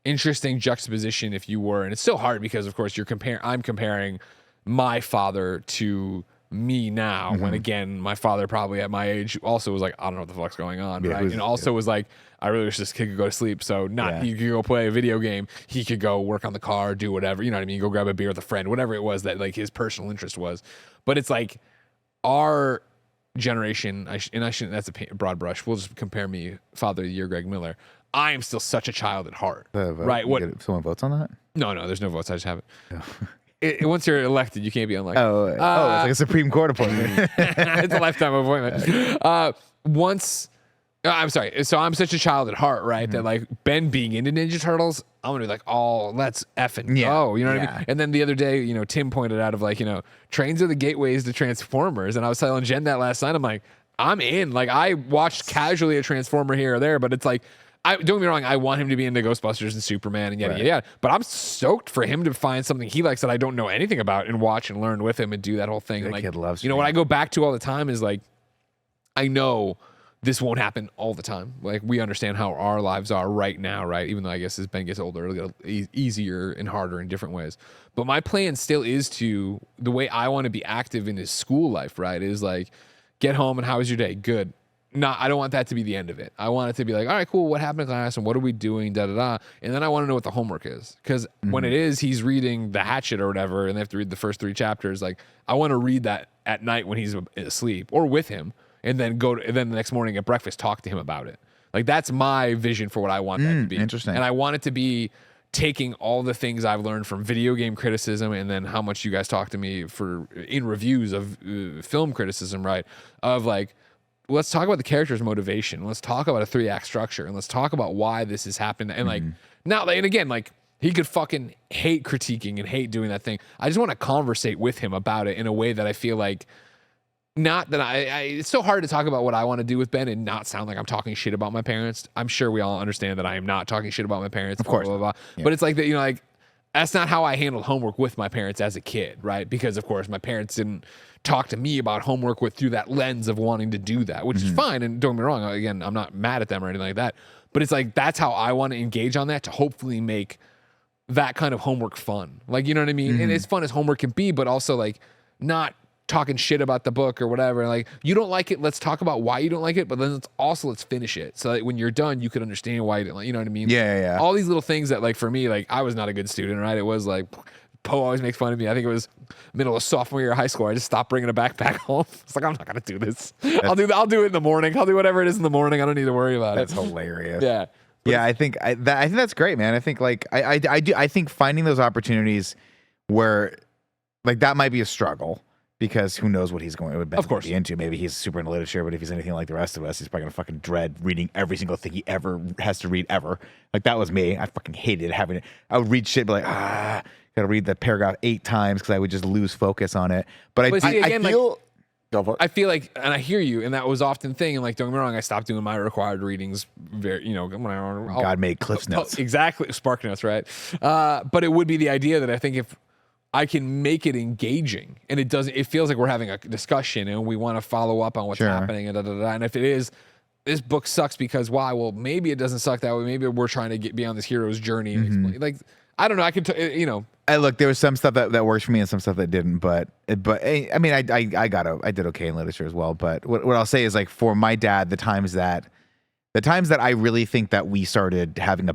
Speaker 2: interesting juxtaposition if you were, and it's still hard because of course I'm comparing my father to me now, when again my father probably at my age also was like, I don't know what the fuck's going on, right? And also was like, I really wish this kid could go to sleep. So he could go play a video game, he could go work on the car, do whatever, you know what I mean? Go grab a beer with a friend, whatever it was that like his personal interest was. But it's like our generation, that's a broad brush. We'll just compare me, father of the year, Greg Miller. I am still such a child at heart. Right?
Speaker 4: Someone votes on that?
Speaker 2: No, there's no votes. I just have it. Once you're elected, you can't be unliked.
Speaker 4: It's like a Supreme Court appointment.
Speaker 2: It's a lifetime appointment. I'm sorry. So I'm such a child at heart, right? That like Ben being into Ninja Turtles, I'm gonna be like, oh, let's effing go. You know what I mean? And then the other day, Tim pointed out of like, trains are the gateways to Transformers. And I was telling Jen that last night. I'm like, I'm in. Like I watched casually a Transformer here or there, but it's like, don't get me wrong, I want him to be into Ghostbusters and Superman and yada. But I'm stoked for him to find something he likes that I don't know anything about and watch and learn with him and do that whole thing.
Speaker 4: That
Speaker 2: like,
Speaker 4: kid loves
Speaker 2: what I go back to all the time is like, I know this won't happen all the time. Like we understand how our lives are right now, right? Even though I guess as Ben gets older, it'll get easier and harder in different ways. But my plan still is the way I want to be active in his school life, right? Is like, get home and how was your day? Good. I don't want that to be the end of it. I want it to be like, all right, cool. What happened in class and what are we doing? Da da da. And then I want to know what the homework is, because when it is, he's reading the Hatchet or whatever, and they have to read the first 3 chapters. Like, I want to read that at night when he's asleep or with him, and then and then the next morning at breakfast talk to him about it. Like, that's my vision for what I want that to be.
Speaker 4: Interesting.
Speaker 2: And I want it to be taking all the things I've learned from video game criticism, and then how much you guys talk to me in reviews of film criticism, right? Of like, let's talk about the character's motivation. Let's talk about a 3-act structure, and let's talk about why this has happened. And like, now, and again, like, he could fucking hate critiquing and hate doing that thing. I just want to conversate with him about it in a way that I feel like, not that it's so hard to talk about what I want to do with Ben and not sound like I'm talking shit about my parents. I'm sure we all understand that I am not talking shit about my parents.
Speaker 4: Of course.
Speaker 2: Blah, blah, blah. Yeah. But it's like that, like, that's not how I handled homework with my parents as a kid, right? Because of course my parents didn't talk to me about homework through that lens of wanting to do that, which is fine. And don't get me wrong, again, I'm not mad at them or anything like that. But it's like, that's how I want to engage on that, to hopefully make that kind of homework fun. Like, you know what I mean? And as fun as homework can be, but also like not talking shit about the book or whatever. Like, you don't like it, let's talk about why you don't like it, but then let's finish it, so that when you're done you can understand why you didn't like, you know what I mean?
Speaker 4: Yeah.
Speaker 2: All these little things that, like, for me, like, I was not a good student, right? It was like, Poe always makes fun of me. I think it was middle of sophomore year of high school. I just stopped bringing a backpack home. It's like, I'm not gonna do this. I'll do it in the morning. I'll do whatever it is in the morning. I don't need to worry about
Speaker 4: That's
Speaker 2: it.
Speaker 4: hilarious.
Speaker 2: Yeah.
Speaker 4: Yeah, I think that's great, man. I think like I think finding those opportunities where, like, that might be a struggle, because who knows what he's going to be into. Maybe he's super into literature, but if he's anything like the rest of us, he's probably gonna fucking dread reading every single thing he ever has to read ever. Like, that was me. I fucking hated having it. I would read shit, but like, gotta read the paragraph 8 times because I would just lose focus on it. But I feel.
Speaker 2: I feel like, and I hear you, and that was often the thing. And like, don't get me wrong, I stopped doing my required readings. God
Speaker 4: made Cliff's Notes.
Speaker 2: Exactly, Spark Notes, right? But it would be the idea that I think if I can make it engaging, and it feels like we're having a discussion, and we want to follow up on what's happening, and And if it is, this book sucks because why? Well, maybe it doesn't suck that way. Maybe we're trying to be on this hero's journey. And explain. Like, I don't know. I could,
Speaker 4: look, there was some stuff that worked for me and some stuff that didn't, but I mean, I did okay in literature as well. But what I'll say is, like, for my dad, the times that I really think that we started having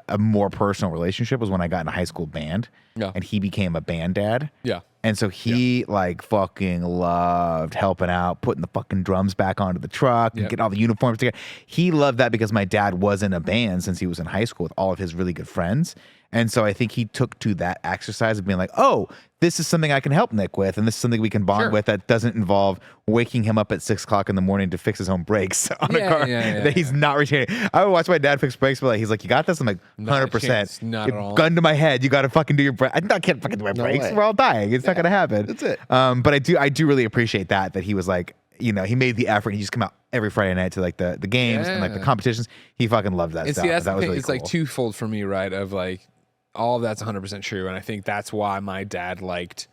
Speaker 4: a more personal relationship was when I got in a high school band, and he became a band dad.
Speaker 2: Yeah.
Speaker 4: And so he like fucking loved helping out, putting the fucking drums back onto the truck and getting all the uniforms together. He loved that because my dad was in a band since he was in high school with all of his really good friends. And so I think he took to that exercise of being like, oh, this is something I can help Nick with, and this is something we can bond with that doesn't involve waking him up at 6 o'clock in the morning to fix his own brakes on a car that he's not retaining. I would watch my dad fix brakes, but he's like, you got this? I'm like, 100%.
Speaker 2: Not at all.
Speaker 4: Gun to my head, you got to fucking do your brakes. I can't fucking do my brakes. We're all dying. It's not going to happen.
Speaker 3: That's it.
Speaker 4: But I do really appreciate that he was like, he made the effort. He just come out every Friday night to like the games and like the competitions. He fucking loved that stuff.
Speaker 2: See, that's
Speaker 4: that
Speaker 2: the
Speaker 4: was
Speaker 2: thing.
Speaker 4: really
Speaker 2: It's
Speaker 4: cool.
Speaker 2: like twofold for me, right? Of like, all of that's 100% true, and I think that's why my dad liked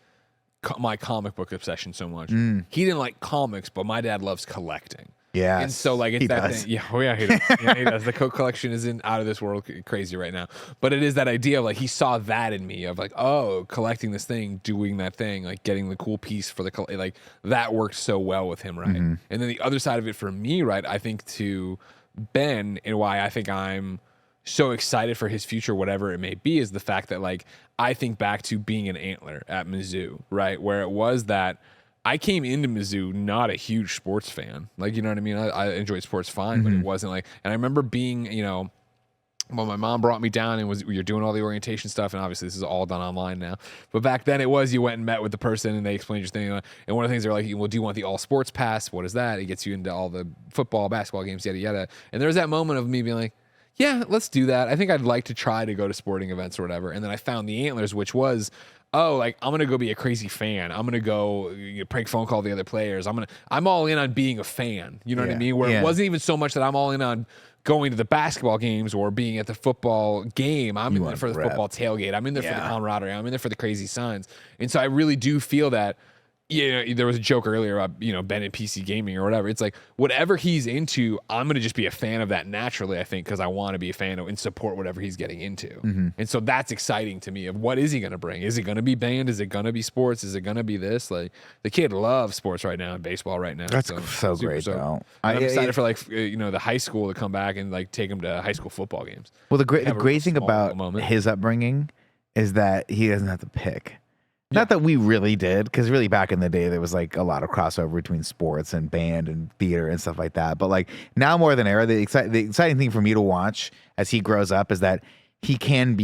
Speaker 2: my comic book obsession so much. He didn't like comics, but my dad loves collecting.
Speaker 4: Yeah,
Speaker 2: and so like it's that thing. Yeah, he does. Yeah, he does. The Coke collection is out of this world crazy right now. But it is that idea of like, he saw that in me of like, oh, collecting this thing, doing that thing, like getting the cool piece for the like that worked so well with him, right? And then the other side of it for me, right? I think to Ben, and why I think I'm so excited for his future, whatever it may be, is the fact that like I think back to being an Antler at Mizzou, right? Where it was that I came into Mizzou not a huge sports fan. Like, you know what I mean? I enjoyed sports fine, but it wasn't like, and I remember being, when my mom brought me down and you're doing all the orientation stuff, and obviously this is all done online now. But back then it was, you went and met with the person and they explained your thing. And one of the things they're like, well, do you want the all sports pass? What is that? It gets you into all the football, basketball games, yada, yada. And there was that moment of me being like, yeah, let's do that. I think I'd like to try to go to sporting events or whatever. And then I found the Antlers, which was, like, I'm going to go be a crazy fan. I'm going to go prank phone call the other players. I'm all in on being a fan. You know what I mean? Where it wasn't even so much that I'm all in on going to the basketball games or being at the football game. I'm in there for the football tailgate. I'm in there for the camaraderie. I'm in there for the crazy signs. And so I really do feel that there was a joke earlier about, Ben and PC gaming or whatever. It's like whatever he's into, I'm going to just be a fan of that naturally, I think, because I want to be a fan of and support whatever he's getting into.
Speaker 4: Mm-hmm.
Speaker 2: And so that's exciting to me of what is he going to bring? Is it going to be band? Is it going to be sports? Is it going to be this? Like the kid loves sports right now and baseball right now.
Speaker 4: That's so great, though.
Speaker 2: I'm excited for the high school to come back and like take him to high school football games.
Speaker 4: Well, the great thing about his upbringing is that he doesn't have to pick. Not that we really did, because really back in the day, there was like a lot of crossover between sports and band and theater and stuff like that. But like now more than ever, the exciting thing for me to watch as he grows up is that he can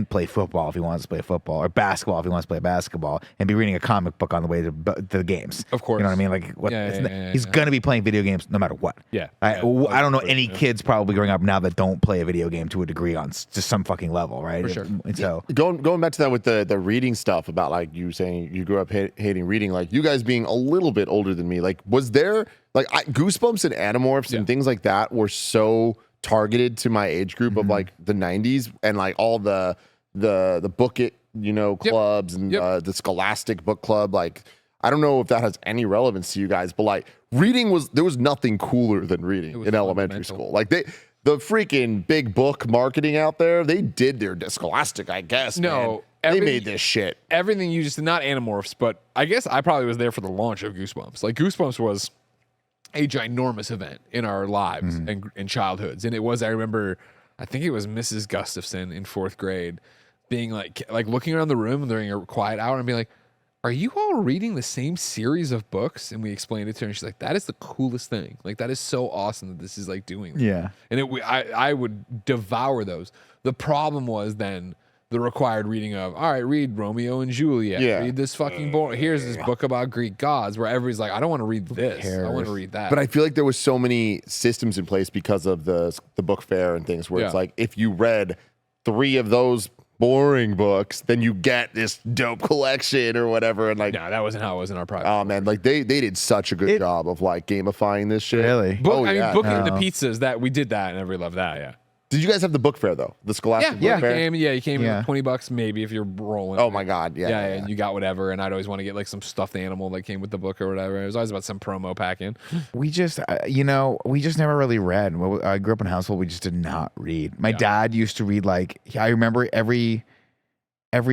Speaker 4: play football if he wants to play football, or basketball if he wants to play basketball, and be reading a comic book on the way to the games.
Speaker 2: Of course.
Speaker 4: You know what I mean? Like he's going to be playing video games no matter what. I don't know any kids probably growing up now that don't play a video game to a degree on just some fucking level, right?
Speaker 2: For sure.
Speaker 4: And so
Speaker 3: going back to that with the reading stuff about like you saying you grew up hating reading, like you guys being a little bit older than me, like was there like Goosebumps and Animorphs and things like that were so targeted to my age group of like the 90s and like all the book it clubs and the Scholastic book club. Like I don't know if that has any relevance to you guys, but like there was nothing cooler than reading in elementary school. Like the freaking big book marketing out there, they did their Scholastic, I guess.
Speaker 2: No,
Speaker 3: man. They made this shit.
Speaker 2: Everything you just not Animorphs, but I guess I probably was there for the launch of Goosebumps. Like Goosebumps was a ginormous event in our lives and childhoods. And it was, I remember, I think it was Mrs. Gustafson in 4th grade being like looking around the room during a quiet hour and being like, are you all reading the same series of books? And we explained it to her and she's like, that is the coolest thing. Like that is so awesome that this is like doing that.
Speaker 4: Yeah.
Speaker 2: And I would devour those. The problem was then the required reading of, all right, read Romeo and Juliet.
Speaker 3: Yeah.
Speaker 2: Read this fucking book. Here's this book about Greek gods, where everybody's like, I don't want to read this. I want to read that.
Speaker 3: But I feel like there was so many systems in place because of the book fair and things where it's like, if you read 3 of those boring books, then you get this dope collection or whatever. And like,
Speaker 2: no, that wasn't how it was in our private.
Speaker 3: Oh man, like they did such a good job of like gamifying this shit.
Speaker 4: Really?
Speaker 2: Booking the pizzas, that we did that and everybody loved that. Yeah.
Speaker 3: Did you guys have the book fair though? The Scholastic book fair?
Speaker 2: You came in with $20 maybe if you're rolling.
Speaker 3: Oh my God, yeah.
Speaker 2: And you got whatever, and I'd always want to get like some stuffed animal that came with the book or whatever. It was always about some promo pack in.
Speaker 4: We just, we just never really read. I grew up in a household we just did not read. My dad used to read like, I remember every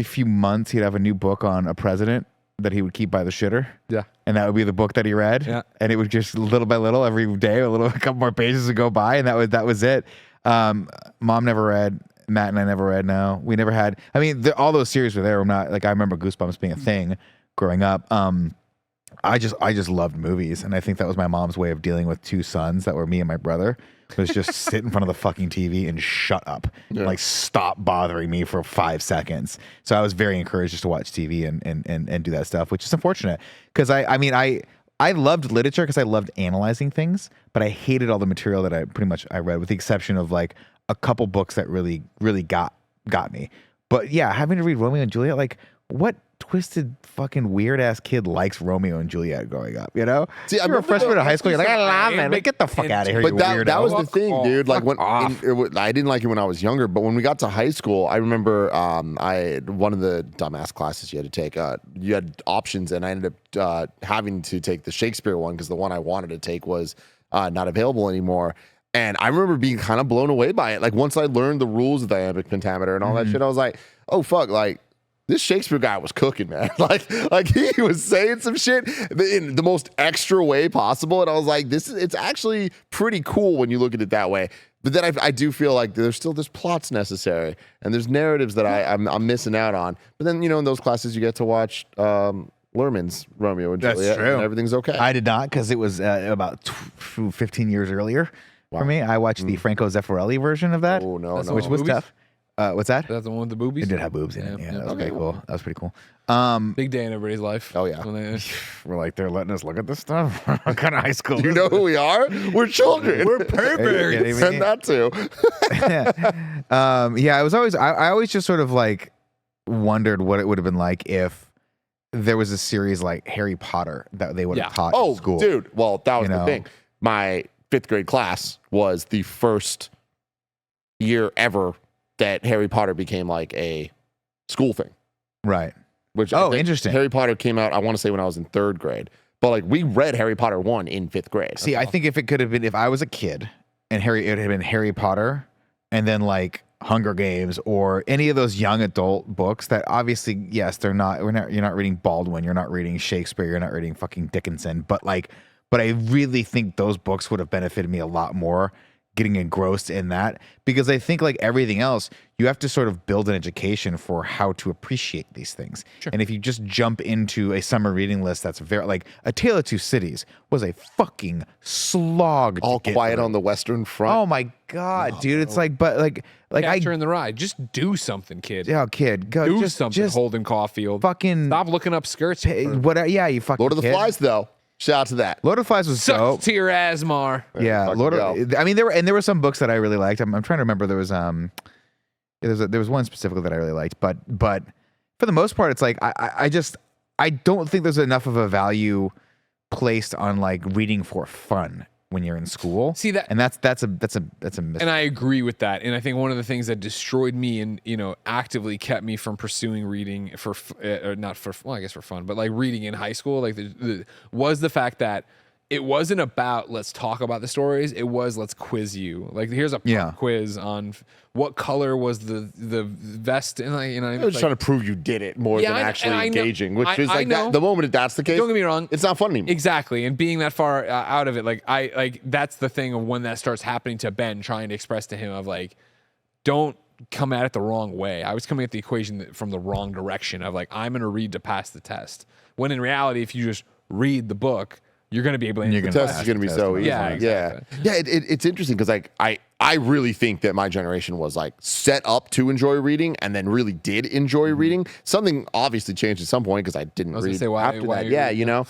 Speaker 4: few months he'd have a new book on a president that he would keep by the shitter.
Speaker 2: Yeah.
Speaker 4: And that would be the book that he read. Yeah. And it would just little by little every day, a couple more pages would go by, and that was it. Mom never read. Matt and I never read. No, we never had. I mean, all those series were there. I'm not like I remember Goosebumps being a thing growing up. I just loved movies, and I think that was my mom's way of dealing with 2 sons that were me and my brother. Was just sit in front of the fucking TV and shut up, like stop bothering me for 5 seconds. So I was very encouraged just to watch TV and do that stuff, which is unfortunate because I loved literature because I loved analyzing things, but I hated all the material that I read, with the exception of like a couple books that really, really got me. But yeah, having to read Romeo and Juliet, like what twisted fucking weird ass kid likes Romeo and Juliet growing up, you know?
Speaker 3: See,
Speaker 4: you're a freshman in high school, you're like, I love it. Like, get the fuck out of here,
Speaker 3: but
Speaker 4: you
Speaker 3: that,
Speaker 4: weirdo.
Speaker 3: that was the thing, dude. Like I didn't like it when I was younger, but when we got to high school, I remember one of the dumbass classes you had to take, you had options, and I ended up having to take the Shakespeare one because the one I wanted to take was not available anymore. And I remember being kind of blown away by it. Like once I learned the rules of the iambic pentameter and all that shit, I was like, oh fuck, like this Shakespeare guy was cooking, man. like he was saying some shit in the most extra way possible. And I was like, it's actually pretty cool when you look at it that way. But then I do feel like there's plots necessary and there's narratives that I'm missing out on. But then, in those classes you get to watch Lerman's Romeo and Juliet.
Speaker 4: That's true.
Speaker 3: And everything's okay.
Speaker 4: I did not, because it was about 15 years earlier for me. I watched the Franco Zeffirelli version of that.
Speaker 3: Oh, no.
Speaker 4: Which was tough. What's that?
Speaker 2: That's the one with the boobies?
Speaker 4: It did have boobs in it. Yeah, that was pretty cool. That was pretty cool.
Speaker 2: Big day in everybody's life.
Speaker 3: Oh, yeah.
Speaker 4: We're like, they're letting us look at this stuff? What kind of high school?
Speaker 3: You know who we are? We're children. We're perverts. And that too.
Speaker 4: I was always, I always just sort of like wondered what it would have been like if there was a series like Harry Potter that they would have taught in school.
Speaker 3: Oh, dude. Well, that was the thing. My 5th grade class was the first year ever that Harry Potter became like a school thing.
Speaker 4: Right.
Speaker 3: Which
Speaker 4: interesting.
Speaker 3: Harry Potter came out, I want to say when I was in 3rd grade. But like we read Harry Potter 1 in 5th grade.
Speaker 4: See, I think if it could have been, if I was a kid and it had been Harry Potter and then like Hunger Games or any of those young adult books that obviously, yes, you're not reading Baldwin, you're not reading Shakespeare, you're not reading fucking Dickinson, but I really think those books would have benefited me a lot more getting engrossed in that, because I think like everything else, you have to sort of build an education for how to appreciate these things. Sure. And if you just jump into a summer reading list that's very like A Tale of Two Cities was a fucking slog.
Speaker 3: All Quiet on the Western Front.
Speaker 4: Oh my God, dude. It's like, but like
Speaker 2: Catcher in the Rye. Just do something, kid.
Speaker 4: Yeah, kid. Go
Speaker 2: do something, Holden Caulfield.
Speaker 4: Fucking
Speaker 2: stop looking up skirts.
Speaker 4: Whatever. Yeah, you fucking
Speaker 3: Lord of the Flies, though. Shout out to that.
Speaker 4: Lord of the Flies was dope.
Speaker 2: To your Asmar.
Speaker 4: Yeah, I mean, there were some books that I really liked. I'm trying to remember. There was one specifically that I really liked, but for the most part, it's like I don't think there's enough of a value placed on like reading for fun when you're in school.
Speaker 2: See that,
Speaker 4: and that's a mistake.
Speaker 2: And I agree with that. And I think one of the things that destroyed me and actively kept me from pursuing reading for fun, but like reading in high school, like was the fact that it wasn't about let's talk about the stories. It was let's quiz you. Like here's a quiz on what color was the vest, and
Speaker 3: I was trying to prove you did it more than actually engaging, which is like that. The moment that's the case,
Speaker 2: don't get me wrong,
Speaker 3: it's not fun anymore.
Speaker 2: Exactly, and being that far out of it, like that's the thing of when that starts happening to Ben, trying to express to him of like, don't come at it the wrong way. I was coming at the equation from the wrong direction of like I'm going to read to pass the test, when in reality, if you just read the book, you're going to be able to.
Speaker 3: The test is going to be so easy.
Speaker 2: Yeah, exactly.
Speaker 3: Yeah. It's interesting because like I really think that my generation was like set up to enjoy reading and then really did enjoy reading. Something obviously changed at some point because I didn't read after that. Yeah,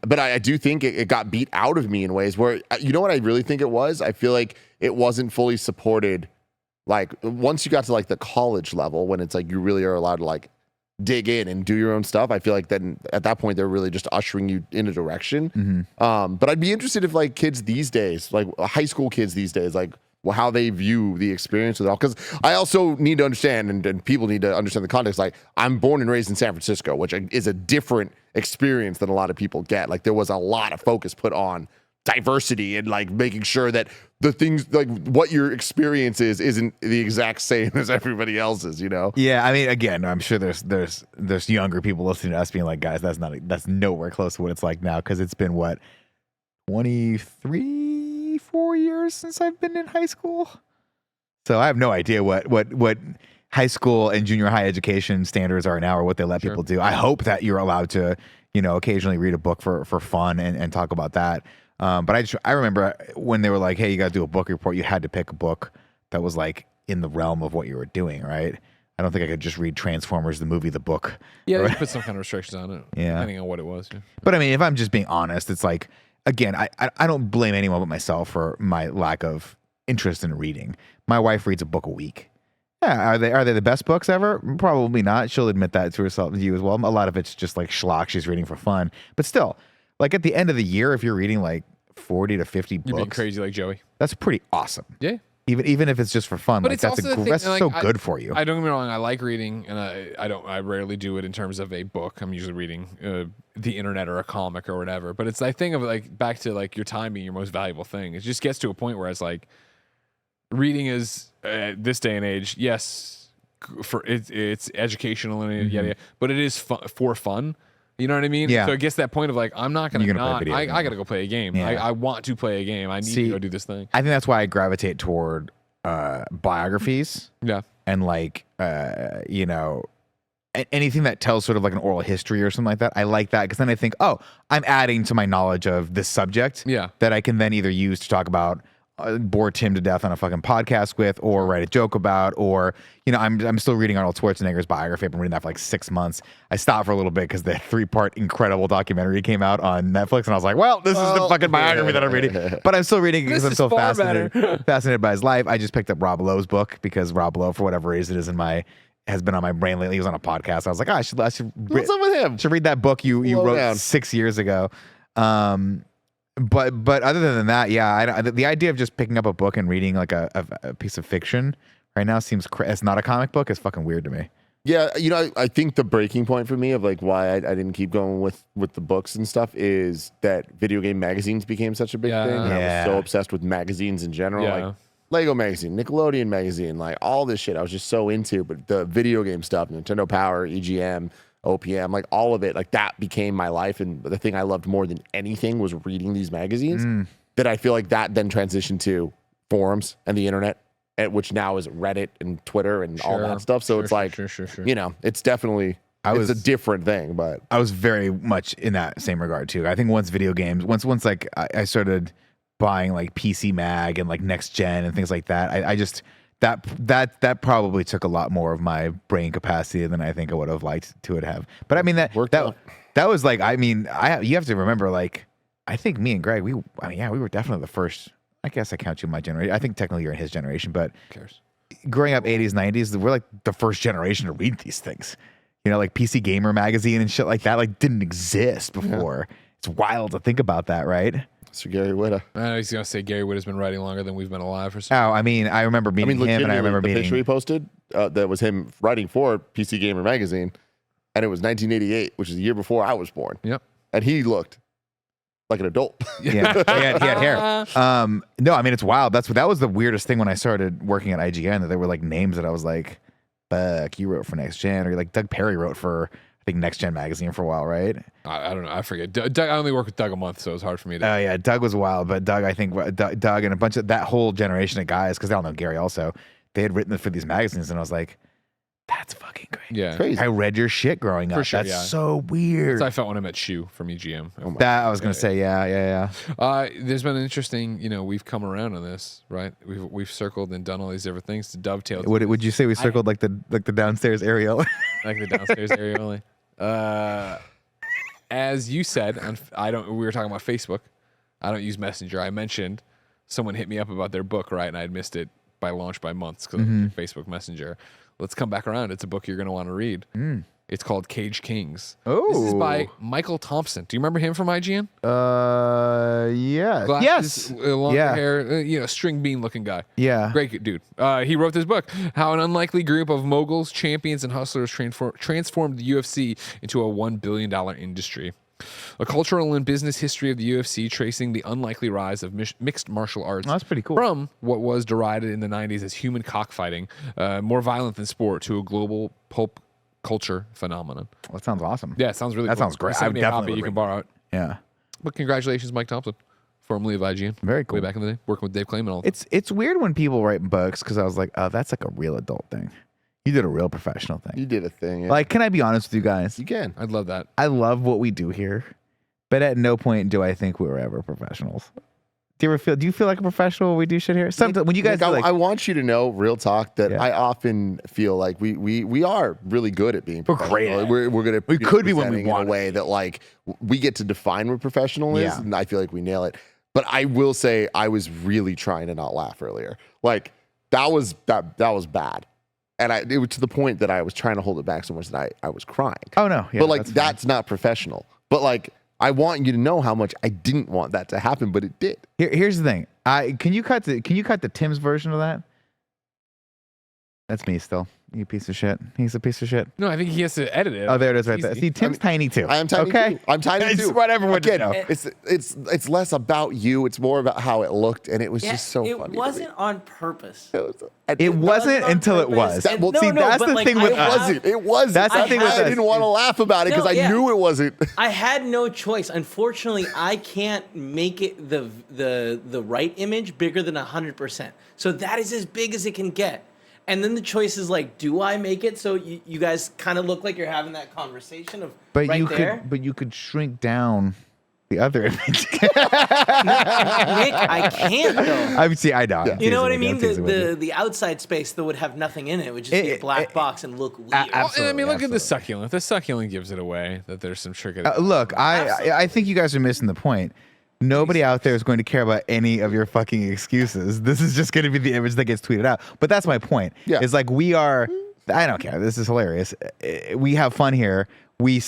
Speaker 3: but I do think it got beat out of me in ways where, you know what I really think it was? I feel like it wasn't fully supported. Like once you got to like the college level, when it's like you really are allowed to like dig in and do your own stuff, I feel like then at that point they're really just ushering you in a direction. But I'd be interested if like kids these days, like high school kids these days, like how they view the experience with it all. Because I also need to understand, and people need to understand the context. Like I'm born and raised in San Francisco, which is a different experience than a lot of people get. Like there was a lot of focus put on diversity and like making sure that the things like what your experience isn't the exact same as everybody else's,
Speaker 4: Yeah, I mean, again, I'm sure there's younger people listening to us being like, guys, that's nowhere close to what it's like now, because it's been what 4 years since I've been in high school, so I have no idea what high school and junior high education standards are now or what they let people do. I hope that you're allowed to occasionally read a book for fun and talk about that. But I remember when they were like, hey, you got to do a book report, you had to pick a book that was like in the realm of what you were doing, right? I don't think I could just read Transformers, the movie, the book.
Speaker 2: Yeah, they put some kind of restrictions on it, depending on what it was. Yeah.
Speaker 4: But I mean, if I'm just being honest, it's like, again, I don't blame anyone but myself for my lack of interest in reading. My wife reads a book a week. Yeah, are they the best books ever? Probably not. She'll admit that to herself and you as well. A lot of it's just like schlock she's reading for fun. But still, like at the end of the year, if you're reading like 40 to 50 books,
Speaker 2: you're being crazy like Joey.
Speaker 4: That's pretty awesome.
Speaker 2: Yeah.
Speaker 4: Even if it's just for fun, but like that's so good for you.
Speaker 2: I don't get me wrong. I like reading, and I rarely do it in terms of a book. I'm usually reading the internet or a comic or whatever. But it's that thing of like back to like your time being your most valuable thing. It just gets to a point where it's like reading is this day and age. Yes, for it's educational and yada, but it is for fun. You know what I mean?
Speaker 4: Yeah.
Speaker 2: So it gets to that point of like, I'm not going to not. I got to go play a game. Yeah. I want to play a game. I need to go do this thing.
Speaker 4: I think that's why I gravitate toward biographies.
Speaker 2: Yeah.
Speaker 4: And like, anything that tells sort of like an oral history or something like that. I like that because then I think, oh, I'm adding to my knowledge of this subject.
Speaker 2: Yeah.
Speaker 4: That I can then either use to talk about, bore Tim to death on a fucking podcast with, or write a joke about, or I'm still reading Arnold Schwarzenegger's biography. I've been reading that for like 6 months. I stopped for a little bit because the 3-part incredible documentary came out on Netflix, and I was like, well, this is the fucking biography that I'm reading. But I'm still reading because I'm so fascinated by his life. I just picked up Rob Lowe's book because Rob Lowe, for whatever reason, has been on my brain lately. He was on a podcast. I was like, I should
Speaker 3: what's up with him?
Speaker 4: Should read that book you wrote 6 years ago. But other than that, yeah, the idea of just picking up a book and reading like a piece of fiction right now seems it's not a comic book. It's fucking weird to me.
Speaker 3: Yeah, I think the breaking point for me of like why I didn't keep going with the books and stuff is that video game magazines became such a big thing. And I was so obsessed with magazines in general, like Lego magazine, Nickelodeon magazine, like all this shit I was just so into. But the video game stuff, Nintendo Power, EGM, OPM, like all of it, like that became my life. And the thing I loved more than anything was reading these magazines. That I feel like that then transitioned to forums and the internet, which now is Reddit and Twitter and all that stuff. So it's like, it's definitely, it's a different thing, but
Speaker 4: I was very much in that same regard too. I think once video games, once like I started buying like PC Mag and like Next Gen and things like that, I just, that probably took a lot more of my brain capacity than I think I would have liked to have. But I mean, that was like, I mean, you have to remember, like, I think me and Greg, we were definitely the first. I guess I count you in my generation. I think technically you're in his generation, but
Speaker 2: who cares?
Speaker 4: Growing up 80s, 90s, we're like the first generation to read these things. Like PC Gamer magazine and shit like that, like didn't exist before. It's wild to think about that, right?
Speaker 3: So Gary Whitta.
Speaker 2: I was gonna say Gary Whitta's been writing longer than we've been alive for.
Speaker 4: Oh, I mean, I remember meeting him, and I remember
Speaker 3: the
Speaker 4: meeting.
Speaker 3: picture he posted that was him writing for PC Gamer magazine, and it was 1988, which is the year before I was born.
Speaker 2: Yep.
Speaker 3: And he looked like an adult.
Speaker 4: Yeah, he had hair. No, I mean, it's wild. That was the weirdest thing when I started working at IGN, that there were like names that I was like, fuck, you wrote for Next Gen, or like Doug Perry wrote for, I think, Next Gen magazine for a while, right?
Speaker 2: I don't know. I forget. Doug, I only work with Doug a month, so it was hard for me to.
Speaker 4: Oh yeah, Doug was wild, but Doug, I think Doug and a bunch of that whole generation of guys, because they all know Gary also, they had written for these magazines, and I was like, that's fucking great.
Speaker 2: Yeah.
Speaker 3: Crazy.
Speaker 4: I read your shit growing up. For sure, that's so weird.
Speaker 2: That's how I felt when I met Shu from EGM.
Speaker 4: That I was gonna say, yeah.
Speaker 2: There's been an interesting, we've come around on this, right? We've circled and done all these different things to dovetail.
Speaker 4: Would you say we circled like the downstairs areola?
Speaker 2: Like the downstairs areola. As you said, we were talking about Facebook. I don't use Messenger. I mentioned someone hit me up about their book, right? And I'd missed it by launch by months because of Facebook Messenger. Let's come back around. It's a book you're going to want to read. It's called Cage Kings.
Speaker 4: Oh.
Speaker 2: This is by Michael Thompson. Do you remember him from IGN?
Speaker 4: Yeah.
Speaker 2: Glasses,
Speaker 4: Yes.
Speaker 2: Longer hair, string bean looking guy.
Speaker 4: Yeah.
Speaker 2: Great dude. He wrote this book, How an Unlikely Group of Moguls, Champions, and Hustlers Transformed the UFC into a $1 billion industry. A cultural and business history of the UFC, tracing the unlikely rise of mixed martial arts.
Speaker 4: Oh, that's pretty cool.
Speaker 2: From what was derided in the 90s as human cockfighting, more violent than sport, to a global pulp culture phenomenon.
Speaker 4: Well, that sounds awesome.
Speaker 2: Yeah, it sounds really cool.
Speaker 4: That sounds great.
Speaker 2: I
Speaker 4: would definitely
Speaker 2: you can borrow it.
Speaker 4: Yeah.
Speaker 2: But congratulations, Mike Thompson, formerly of IGN.
Speaker 4: Very cool.
Speaker 2: Way back in the day, working with Dave Clay and all.
Speaker 4: It's weird when people write books, because I was like, oh, that's like a real adult thing. You did a real professional thing.
Speaker 3: You did a thing. Yeah.
Speaker 4: Like, can I be honest with you guys?
Speaker 3: You can.
Speaker 2: I'd love that.
Speaker 4: I love what we do here, but at no point do I think we were ever professionals. Do you feel like a professional when we do shit here? Sometimes when you guys
Speaker 3: Nick,
Speaker 4: like,
Speaker 3: I want you to know, real talk, that I often feel like we are really good at being professional.
Speaker 4: We're great.
Speaker 3: We're gonna
Speaker 4: We could be when we
Speaker 3: in
Speaker 4: want
Speaker 3: a way that like we get to define what professional is,
Speaker 4: Yeah.
Speaker 3: and I feel like we nail it. But I will say I was really trying to not laugh earlier. Like that was bad. And it was to the point that I was trying to hold it back so much that I was crying.
Speaker 4: oh no, yeah,
Speaker 3: but like that's not professional. But like I want you to know how much I didn't want that to happen, but it did.
Speaker 4: Here's the thing. Can you cut the Tim's version of that? That's me still. You piece of shit. He's a piece of shit.
Speaker 2: No, I think he has to edit it.
Speaker 4: Oh, there it is right there.
Speaker 2: Easy.
Speaker 4: See, Tim's tiny too.
Speaker 3: I am tiny too. I'm tiny
Speaker 4: It's
Speaker 3: too.
Speaker 4: what everyone
Speaker 3: Again,
Speaker 4: know.
Speaker 3: it's less about you. It's more about how it looked, and it was just so
Speaker 5: it
Speaker 3: funny.
Speaker 5: It wasn't on purpose.
Speaker 4: It wasn't until it was.
Speaker 5: It-
Speaker 3: Well,
Speaker 5: no,
Speaker 3: see,
Speaker 5: no,
Speaker 3: that's
Speaker 5: but
Speaker 3: the
Speaker 5: like,
Speaker 3: thing
Speaker 5: I
Speaker 3: with
Speaker 5: have-
Speaker 3: it wasn't.
Speaker 4: That's the thing with
Speaker 3: I
Speaker 4: us.
Speaker 3: didn't want to laugh about it because
Speaker 5: No,
Speaker 3: I knew it wasn't.
Speaker 5: I had no choice. Unfortunately, I can't make it the right image bigger than 100%. So that is as big as it can get. And then the choice is like, do I make it so you guys kind of look like you're having that conversation of
Speaker 4: But
Speaker 5: right
Speaker 4: you
Speaker 5: there?
Speaker 4: could shrink down the other image.
Speaker 5: Nick, I can't though.
Speaker 4: I know.
Speaker 3: Yeah.
Speaker 5: You know what I mean? The outside space that would have nothing in it would just be a black box and look weird.
Speaker 2: Well, and I mean, look at the succulent. The succulent gives it away that there's some trick.
Speaker 4: Look, I think you guys are missing the point. Nobody out there is going to care about any of your fucking excuses. This is just going to be the image that gets tweeted out. But that's my point.
Speaker 3: Yeah.
Speaker 4: It's like we are. I don't care. This is hilarious. We have fun here. We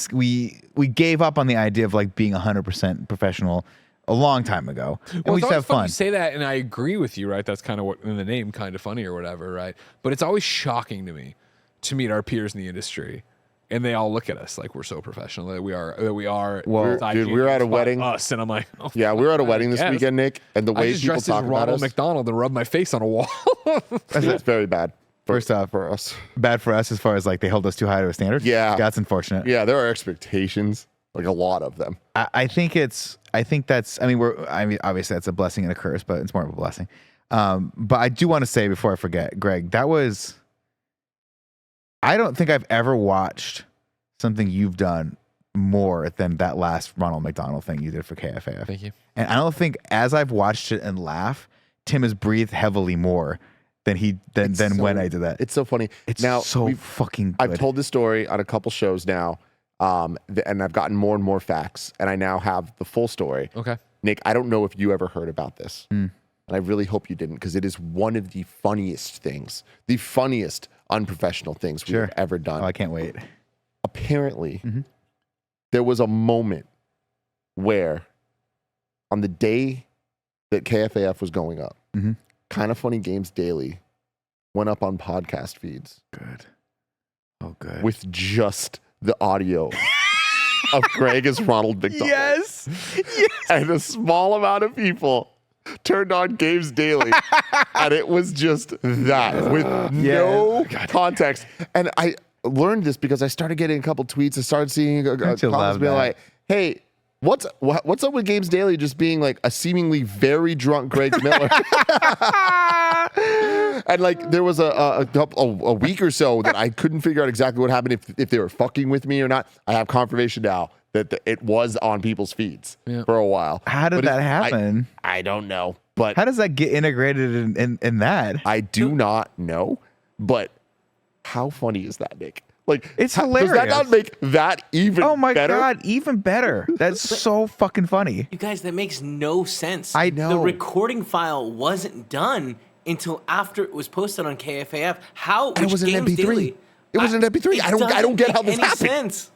Speaker 4: gave up on the idea of like being 100% professional a long time ago, and
Speaker 2: Well,
Speaker 4: we
Speaker 2: it's
Speaker 4: just
Speaker 2: always
Speaker 4: have
Speaker 2: fun.
Speaker 4: fun.
Speaker 2: You say that, and I agree with you, right? That's kind of what in the name, kind of funny or whatever, right? But it's always shocking to me to meet our peers in the industry. And they all look at us like we're so professional that we are.
Speaker 3: Well, dude, we were at a wedding.
Speaker 2: Us, and I'm like, oh,
Speaker 3: yeah, we were at a wedding this weekend, Nick, and the way
Speaker 2: I just
Speaker 3: people
Speaker 2: dressed
Speaker 3: talk
Speaker 2: as
Speaker 3: about
Speaker 2: Ronald
Speaker 3: us,
Speaker 2: McDonald and rubbed my face on a wall.
Speaker 3: it's very bad.
Speaker 4: First off,
Speaker 3: for us,
Speaker 4: bad for us as far as like they held us too high to a standard.
Speaker 3: Yeah,
Speaker 4: that's unfortunate.
Speaker 3: Yeah, there are expectations, like a lot of them.
Speaker 4: I think that's. I mean, obviously that's a blessing and a curse, but it's more of a blessing. But I do want to say before I forget, Greg, that was. I don't think I've ever watched something you've done more than that last Ronald McDonald thing you did for KFAF.
Speaker 2: Thank you.
Speaker 4: And I don't think as I've watched it and laugh, Tim has breathed heavily more than when I did that.
Speaker 3: It's so funny.
Speaker 4: It's
Speaker 3: now,
Speaker 4: so fucking good.
Speaker 3: I've told this story on a couple shows now, and I've gotten more and more facts, and I now have the full story.
Speaker 2: Okay.
Speaker 3: Nick, I don't know if you ever heard about this, and I really hope you didn't, because it is one of the funniest things, the funniest unprofessional things we've ever done.
Speaker 4: Oh, I can't wait.
Speaker 3: Apparently, there was a moment where on the day that KFAF was going up, Kinda Funny Games Daily went up on podcast feeds.
Speaker 4: Good. Oh, good.
Speaker 3: With just the audio of Greg as Ronald McDonald.
Speaker 4: Yes.
Speaker 3: And a small amount of people turned on Games Daily, and it was just that with no context. And I learned this because I started getting a couple tweets. I started seeing comments being like, "Hey, what's up with Games Daily just being like a seemingly very drunk Greg Miller?" And like there was a week or so that I couldn't figure out exactly what happened, if they were fucking with me or not. I have confirmation now that it was on people's feeds for a while.
Speaker 4: How did that happen?
Speaker 3: I don't know. But
Speaker 4: how does that get integrated in that?
Speaker 3: I do not know. But how funny is that, Nick? Like,
Speaker 4: it's hilarious.
Speaker 3: Does that not make that even better?
Speaker 4: Oh my God, even better. That's so fucking funny.
Speaker 5: You guys, that makes no sense.
Speaker 4: I know.
Speaker 5: The recording file wasn't done until after it was posted on KFAF. How?
Speaker 3: It was an MP3.
Speaker 5: Daily,
Speaker 3: it was an MP3. I don't get how this happened.
Speaker 5: Sense.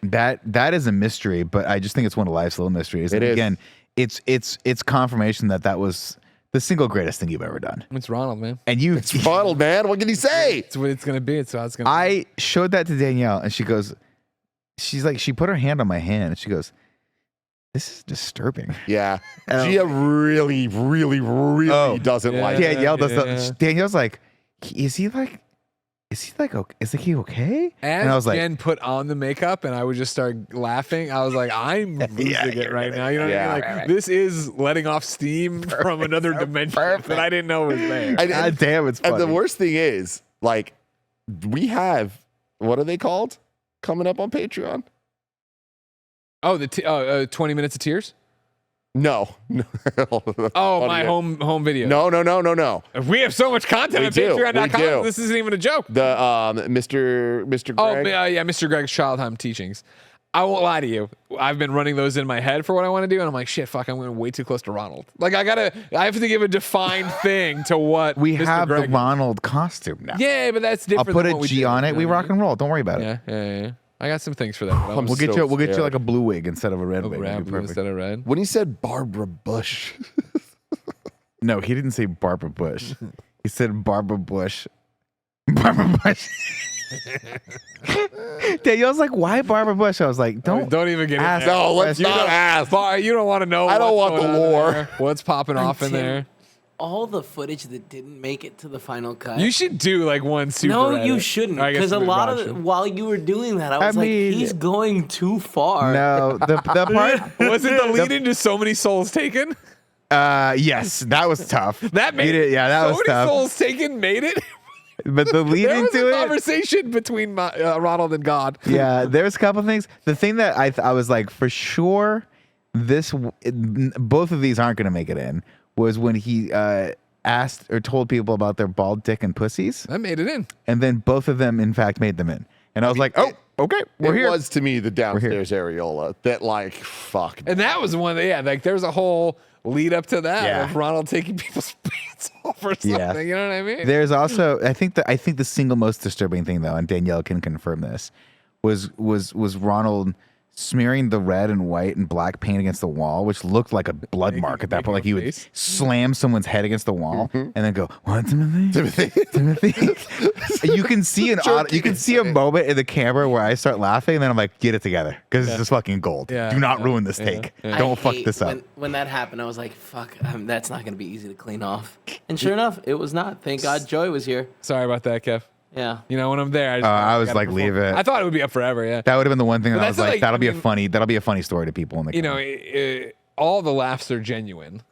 Speaker 4: That is a mystery, but I just think it's one of life's little mysteries. And again, it's confirmation that was the single greatest thing you've ever done.
Speaker 2: It's Ronald, man.
Speaker 3: And it's Ronald, man. What can he say?
Speaker 2: It's what it's gonna be. It's how it's gonna.
Speaker 4: I showed that to Danielle, and she put her hand on my hand, and she goes, "This is disturbing."
Speaker 3: Yeah, Gia really doesn't like it.
Speaker 4: Danielle does. Danielle's like, is he okay? Is he okay?
Speaker 2: And I was like, Jen put on the makeup, and I would just start laughing. I was like, I'm losing it right now. You know what I mean? Like, this is letting off steam from another dimension that I didn't know was there.
Speaker 4: God damn, it's funny.
Speaker 3: And the worst thing is, like, we have, what are they called? Coming up on Patreon?
Speaker 2: Oh, the 20 minutes of tears?
Speaker 3: No.
Speaker 2: Oh, my home video.
Speaker 3: No.
Speaker 2: We have so much content on Patreon.com. This isn't even a joke.
Speaker 3: The Mr. Greg.
Speaker 2: Oh, yeah, Mr. Greg's Childtime Teachings. I won't lie to you. I've been running those in my head for what I want to do, and I'm like, shit, fuck, I'm going way too close to Ronald. Like, I have to give a defined thing to what
Speaker 4: we
Speaker 2: Mr.
Speaker 4: have
Speaker 2: Greg
Speaker 4: the Ronald costume now.
Speaker 2: Yeah, but that's different.
Speaker 4: I'll put a G on it. We rock and roll. Don't worry about it.
Speaker 2: Yeah. I got some things for that.
Speaker 4: We'll get you like a blue wig instead of a red wig.
Speaker 2: Blue instead of red.
Speaker 3: When he said Barbara Bush.
Speaker 4: No, he didn't say Barbara Bush. He said Barbara Bush. Barbara Bush. Danielle's like, why Barbara Bush? I was like, don't
Speaker 2: even get
Speaker 4: ask.
Speaker 3: No, let's not ask.
Speaker 2: You don't want to know.
Speaker 3: I don't want the lore.
Speaker 2: What's popping off in there?
Speaker 5: All the footage that didn't make it to the final cut.
Speaker 2: You should do like one super.
Speaker 5: No,
Speaker 2: edit.
Speaker 5: you shouldn't. Because a lot of while you were doing that, I was like, he's going too far.
Speaker 4: No, the part
Speaker 2: wasn't the lead into So Many Souls Taken.
Speaker 4: Yes, that was tough.
Speaker 2: That made it.
Speaker 4: Yeah, that was tough.
Speaker 2: So Many Souls Taken made it.
Speaker 4: But the lead
Speaker 2: there
Speaker 4: into
Speaker 2: was a conversation between Ronald and God.
Speaker 4: Yeah, there's a couple things. The thing that I was like, for sure, both of these aren't going to make it in. Was when he asked or told people about their bald dick and pussies.
Speaker 2: That made it in.
Speaker 4: And then both of them, in fact, made them in. And I was like, oh, okay, we're here.
Speaker 3: It was to me the downstairs areola that, like, fuck.
Speaker 2: And that was one that, like, there's a whole lead up to that of Ronald taking people's pants off or something. Yeah. You know what I mean?
Speaker 4: There's also, I think the single most disturbing thing, though, and Danielle can confirm this, was Ronald smearing the red and white and black paint against the wall, which looked like a blood mark at that point. Like you would slam someone's head against the wall and then go, "What, Timothy? Timothy?" You can see a moment in the camera where I start laughing, and then I'm like, "Get it together, because it's just fucking gold. Do not ruin this take. Don't fuck this up."
Speaker 5: When that happened, I was like, "Fuck, that's not gonna be easy to clean off." And sure enough, it was not. Thank God, Joey was here.
Speaker 2: Sorry about that, Kev.
Speaker 5: Yeah.
Speaker 2: You know, when I'm there,
Speaker 4: I was like, leave it.
Speaker 2: I thought it would be up forever. Yeah.
Speaker 4: That would have been the one thing that I was like, that'll be a funny story to people in the
Speaker 2: comments. All the laughs are genuine,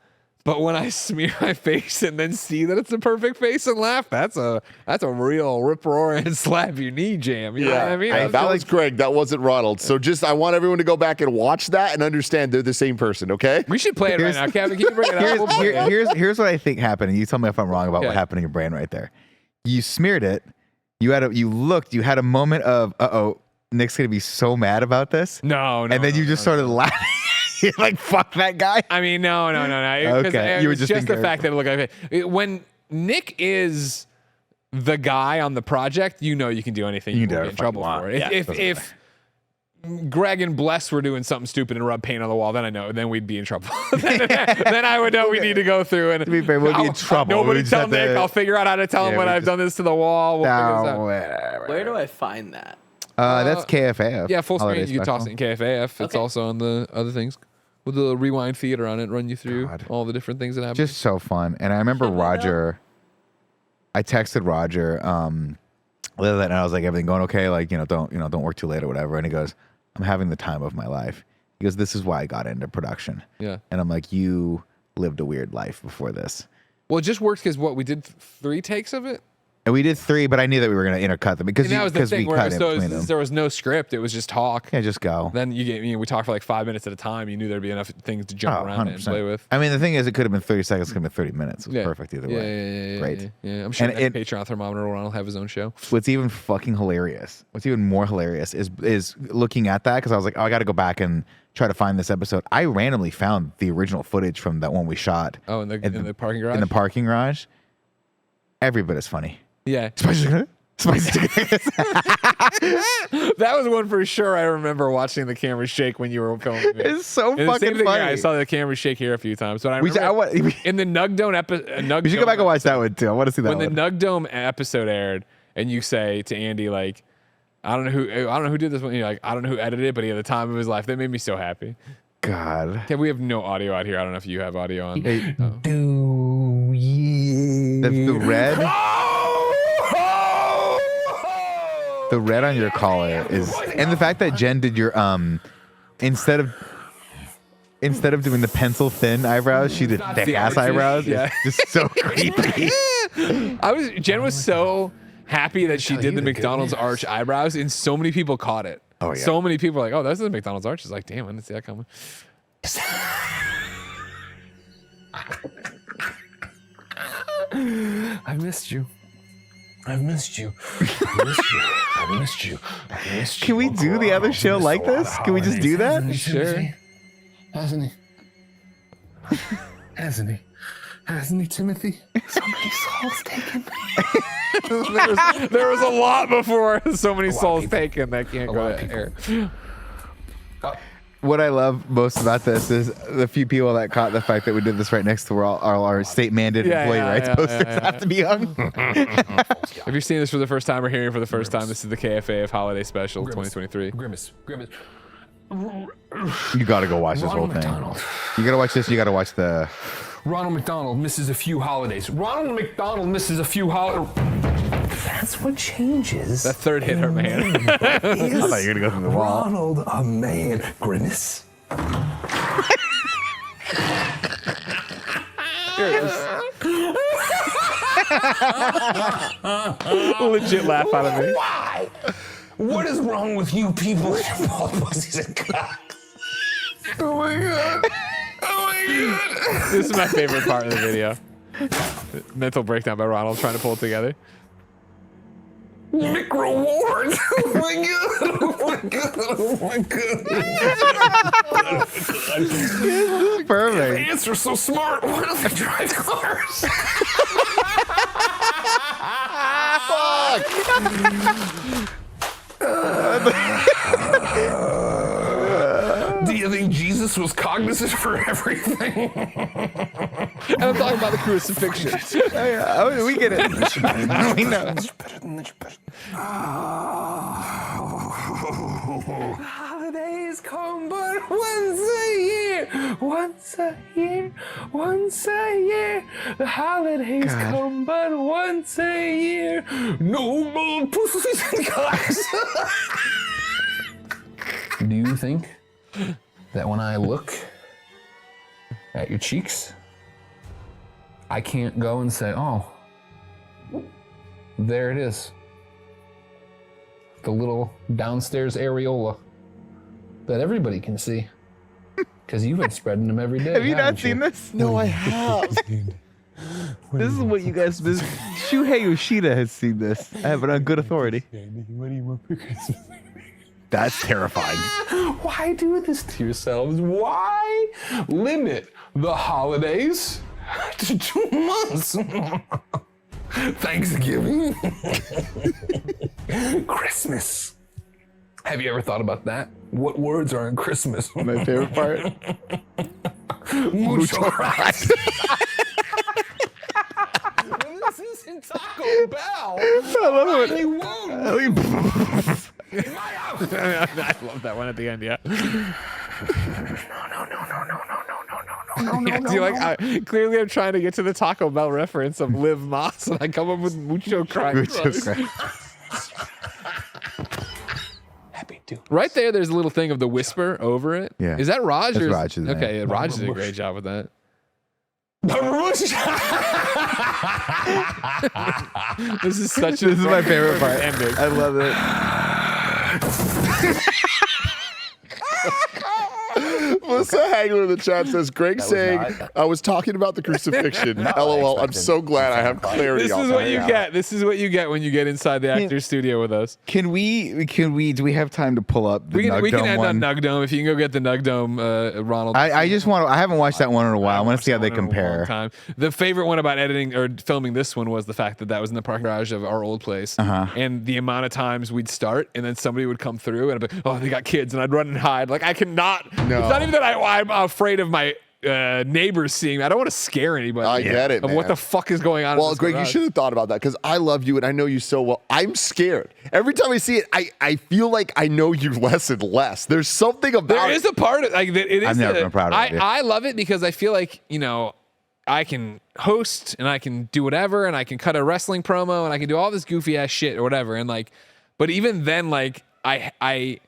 Speaker 2: but when I smear my face and then see that it's a perfect face and laugh, that's a real rip roar and slap your knee jam. You know what I mean?
Speaker 3: That was Greg. That wasn't Ronald. So I want everyone to go back and watch that and understand they're the same person. Okay.
Speaker 2: We should play it right now, Kevin. Can you bring it up?
Speaker 4: Here's what I think happened. And you tell me if I'm wrong about what happened in your brain right there. You smeared it. You had a moment of, Nick's gonna be so mad about this.
Speaker 2: No.
Speaker 4: And then you just started laughing. You're like, fuck that guy.
Speaker 2: I mean, no.
Speaker 4: Okay.
Speaker 2: You were just the fact that it looked like when Nick is the guy on the project, you know you can do anything. You can get in trouble for it. If Greg and Bless were doing something stupid and rub paint on the wall, then we'd be in trouble. then I would know we need to go through and.
Speaker 4: To be fair, we'd be in trouble.
Speaker 2: Nobody tell Nick. I'll figure out how to tell him when I've done this to the wall. We'll figure this out.
Speaker 5: Where do I find that?
Speaker 4: That's KFAF.
Speaker 2: Yeah, full screen. You can toss it in KFAF. It's also on the other things with the rewind theater on it. Run you through all the different things that happen.
Speaker 4: Just so fun. And I remember Roger. I texted Roger the other night, and I was like, "Everything going okay? Like, don't work too late or whatever." And he goes, "I'm having the time of my life." He goes, "This is why I got into production."
Speaker 2: Yeah.
Speaker 4: And I'm like, "You lived a weird life before this."
Speaker 2: Well, it just works because we did 3 takes of it?
Speaker 4: And we did 3, but I knew that we were going to intercut them because
Speaker 2: that was the thing
Speaker 4: we cut in between them.
Speaker 2: There was no script. It was just talk.
Speaker 4: Yeah, just go.
Speaker 2: Then we talked for like 5 minutes at a time. You knew there'd be enough things to jump around and play with.
Speaker 4: I mean, the thing is, it could have been 30 seconds, it could have been 30 minutes. It was perfect either way. Great.
Speaker 2: Yeah. I'm sure Patreon Thermometer will have his own show.
Speaker 4: What's even fucking hilarious, what's even more hilarious is looking at that, because I was like, I got to go back and try to find this episode. I randomly found the original footage from that one we shot.
Speaker 2: Oh, in the parking garage?
Speaker 4: In the parking garage. Every bit is funny.
Speaker 2: Yeah.
Speaker 4: Spicy
Speaker 2: That was one for sure. I remember watching the camera shake when you were filming it.
Speaker 4: It's so fucking funny.
Speaker 2: I saw the camera shake here a few times, but I remember in the Nug Dome episode.
Speaker 4: We should go back and watch that one too. I want to see that
Speaker 2: when the Nug Dome episode aired, and you say to Andy like, I don't know who did this one. You're like, I don't know who edited it, but he had the time of his life. That made me so happy.
Speaker 4: God.
Speaker 2: Okay, we have no audio out here. I don't know if you have audio on.
Speaker 4: Hey, the red. The red on your collar is, and the fact that Jen did your instead of doing the pencil thin eyebrows, she did thick ass eyebrows. Yeah, it's just so creepy.
Speaker 2: Jen was so happy that she did the McDonald's arch eyebrows, and so many people caught it.
Speaker 4: Oh yeah.
Speaker 2: So many people were like, "Oh, that's the McDonald's arch." It's like, damn, I didn't see that coming.
Speaker 7: I missed you. I've missed you. I missed you. I missed you. I missed you.
Speaker 4: Can we do the other show like this? Can we just do that?
Speaker 2: Sure.
Speaker 7: Hasn't he? Hasn't he? Hasn't he, Timothy? So many souls taken.
Speaker 2: there was a lot before so many souls taken that can't go to air.
Speaker 4: What I love most about this is the few people that caught the fact that we did this right next to where all our state-mandated employee rights posters have to be hung.
Speaker 2: If you're seeing this for the first time or hearing it for the first time, this is the KFAF Holiday Special 2023.
Speaker 7: Grimace.
Speaker 4: You got to go watch this whole thing. You got to watch this. You got to watch the...
Speaker 7: Ronald McDonald misses a few holidays. Ronald McDonald misses a few holidays. That's what changes.
Speaker 2: That third hit hurt my hand.
Speaker 4: I thought you were going to go through the wall.
Speaker 7: Ronald, a man. Grimace.
Speaker 2: Legit laugh out of me.
Speaker 7: Why? What is wrong with you people? You're both pussies and cocks. Oh my god. Oh my god.
Speaker 2: This is my favorite part of the video. Mental breakdown by Ronald trying to pull it together.
Speaker 7: Mick Rewards. Oh my god. Oh my god. Oh my god.
Speaker 4: This is perfect.
Speaker 7: Ants are so smart. Why don't they drive cars?
Speaker 3: Fuck!
Speaker 7: Jesus was cognizant for everything.
Speaker 2: And I'm talking about the crucifixion.
Speaker 4: We get it. We know.
Speaker 7: Holidays come but once a year. Once a year. Once a year. The holidays come but once a year. No more pussies and cocks. Do you think that when I look at your cheeks, I can't go and say, oh, there it is. The little downstairs areola that everybody can see. Because you've been spreading them every day.
Speaker 4: Have you not seen this?
Speaker 3: No, I have.
Speaker 4: This is what you guys. Shuhei Yoshida has seen this. I have it on good authority.
Speaker 7: What do you want for Christmas?
Speaker 4: That's terrifying.
Speaker 7: Why do this to yourselves? Why limit the holidays to 2 months? Thanksgiving. Christmas. Have you ever thought about that? What words are in Christmas?
Speaker 3: My favorite part.
Speaker 7: Mucho gracias. This isn't Taco Bell.
Speaker 4: I love it.
Speaker 7: You won't. In my house.
Speaker 2: I love that one at the end, yeah. Do you like? Clearly, I'm trying to get to the Taco Bell reference of Liv Moss, and I come up with mucho crunch.
Speaker 7: Happy to.
Speaker 2: Right there's a little thing of the whisper over it.
Speaker 4: Yeah.
Speaker 2: Is that Raj?
Speaker 4: That's
Speaker 2: or
Speaker 4: Raj, isn't it?
Speaker 2: Okay, yeah, Raj did a great job with that. This is such a.
Speaker 4: This is my favorite part.
Speaker 2: Ending.
Speaker 4: I love it.
Speaker 3: Melissa Hagler in the chat says, Greg saying, I was talking about the crucifixion. LOL, I'm so glad I have clarity
Speaker 2: This
Speaker 3: on
Speaker 2: is
Speaker 3: that.
Speaker 2: what you get. This is what you get when you get inside the actor's studio with us.
Speaker 4: Do we have time to pull up the
Speaker 2: We can
Speaker 4: Nug
Speaker 2: end
Speaker 4: one?
Speaker 2: on Nug Dome. If you can go get the Nug Dome, Ronald.
Speaker 4: I haven't watched that one in a while. I want to see how they compare.
Speaker 2: The favorite one about editing or filming this one was the fact that that was in the parking garage of our old place. And the amount of times we'd start and then somebody would come through and I'd be, oh, they got kids, and I'd run and hide. Like, I cannot.
Speaker 3: No.
Speaker 2: It's not even that I'm afraid of my neighbors seeing me. I don't want to scare anybody.
Speaker 3: I get it,
Speaker 2: Of what
Speaker 3: man.
Speaker 2: the fuck is going on.
Speaker 3: Well, Greg, you should have thought about that because I love you and I know you so well. I'm scared. Every time I see it, I feel like I know you less and less. There's something about
Speaker 2: There is a part of like that. It is.
Speaker 4: I've never been proud of it.
Speaker 2: I love it because I feel like, you know, I can host and I can do whatever and I can cut a wrestling promo and I can do all this goofy ass shit or whatever. And like, but even then, like I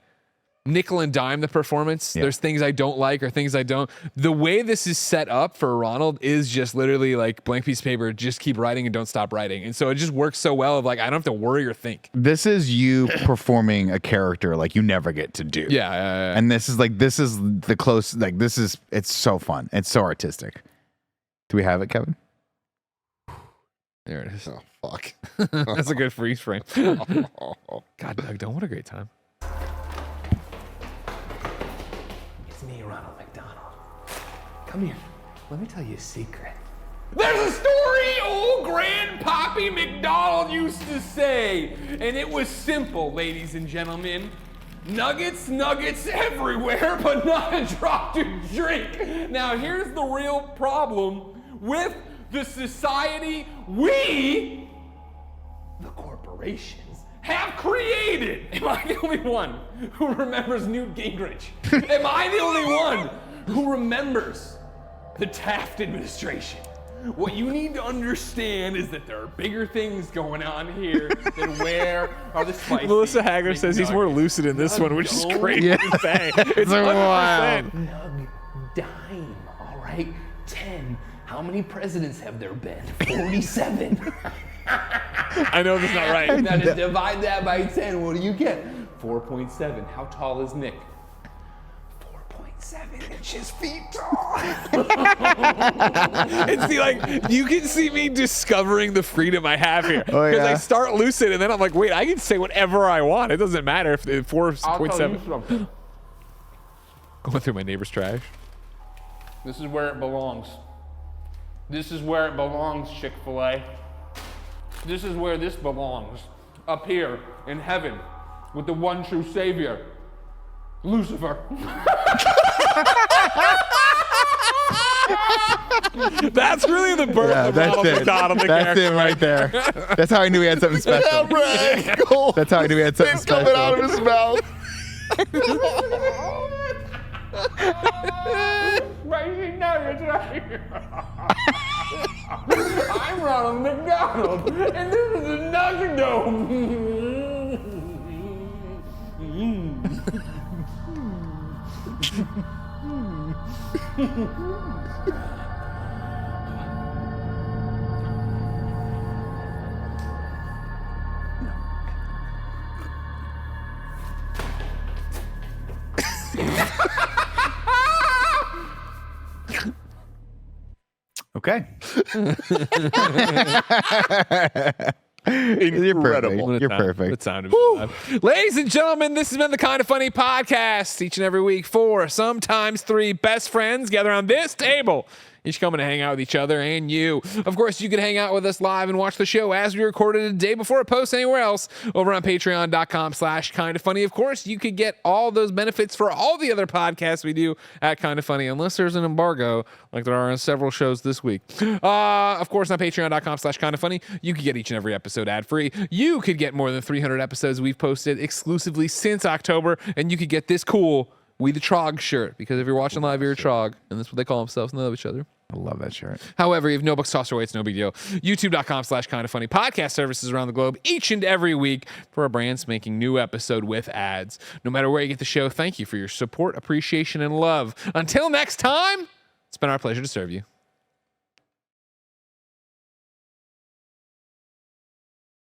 Speaker 2: nickel and dime the performance. There's things I don't like or things I don't. The way this is set up for Ronald is just literally like blank piece of paper, just keep writing and don't stop writing. And so it just works so well of like, I don't have to worry or think.
Speaker 4: This is you performing a character like you never get to do.
Speaker 2: Yeah.
Speaker 4: And this is the close, like it's so fun. It's so artistic. Do we have it, Kevin?
Speaker 2: There it is.
Speaker 3: Oh, fuck.
Speaker 2: That's a good freeze frame. God, Doug, don't what a great time.
Speaker 5: It's me, Ronald McDonald. Come here. Let me tell you a secret.
Speaker 7: There's a story old Grandpappy McDonald used to say, and it was simple, ladies and gentlemen. Nuggets everywhere, but not a drop to drink. Now, here's the real problem with the society we, the corporations, have created. Am I the only one who remembers Newt Gingrich? Am I the only one who remembers the Taft administration? What you need to understand is that there are bigger things going on here than where are the spicy.
Speaker 2: Melissa Hagler says he's more lucid in this one, which is crazy to say. It's 100%.
Speaker 5: Nug dime, all right? 10. How many presidents have there been? 47.
Speaker 2: I know that's not right.
Speaker 5: Now to divide that by 10, what do you get? 4.7. How tall is Nick? 4.7 inches feet tall.
Speaker 2: And see, like, you can see me discovering the freedom I have here. Because I start lucid, and then I'm like, wait, I can say whatever I want. It doesn't matter if it's 4.7. Going through my neighbor's trash.
Speaker 7: This is where it belongs. This is where it belongs, Chick-fil-A. This is where this belongs. Up here in heaven with the one true Savior, Lucifer.
Speaker 2: That's really the birth of Ronald McDonald.
Speaker 4: That's it right there. That's how I knew he had something special. That's how I knew he had something special.
Speaker 3: Coming out of his mouth.
Speaker 7: Spicy nuggets right here. I'm Ronald McDonald, and this is a nugget dome.
Speaker 4: Okay.
Speaker 3: Incredible.
Speaker 4: You're perfect.
Speaker 2: It sounded Ladies and gentlemen, this has been the Kinda Funny podcast. Each and every week, 4, sometimes 3 best friends gather on this table, each coming to hang out with each other and you. Of course, you can hang out with us live and watch the show as we recorded it a day before it posts anywhere else over on patreon.com/kindafunny. Of course, you could get all those benefits for all the other podcasts we do at Kinda Funny, unless there's an embargo like there are on several shows this week. Of course, on patreon.com/kindafunny, you could get each and every episode ad-free. You could get more than 300 episodes we've posted exclusively since October, and you could get this cool We the Trog shirt, because if you're watching live, you're a Trog, and that's what they call themselves, and they love each other.
Speaker 4: I love that shirt.
Speaker 2: However, if no books tossed away, it's no big deal. YouTube.com/kindafunny. Podcast services around the globe each and every week for our brands making new episode with ads. No matter where you get the show, thank you for your support, appreciation, and love. Until next time, it's been our pleasure to serve you.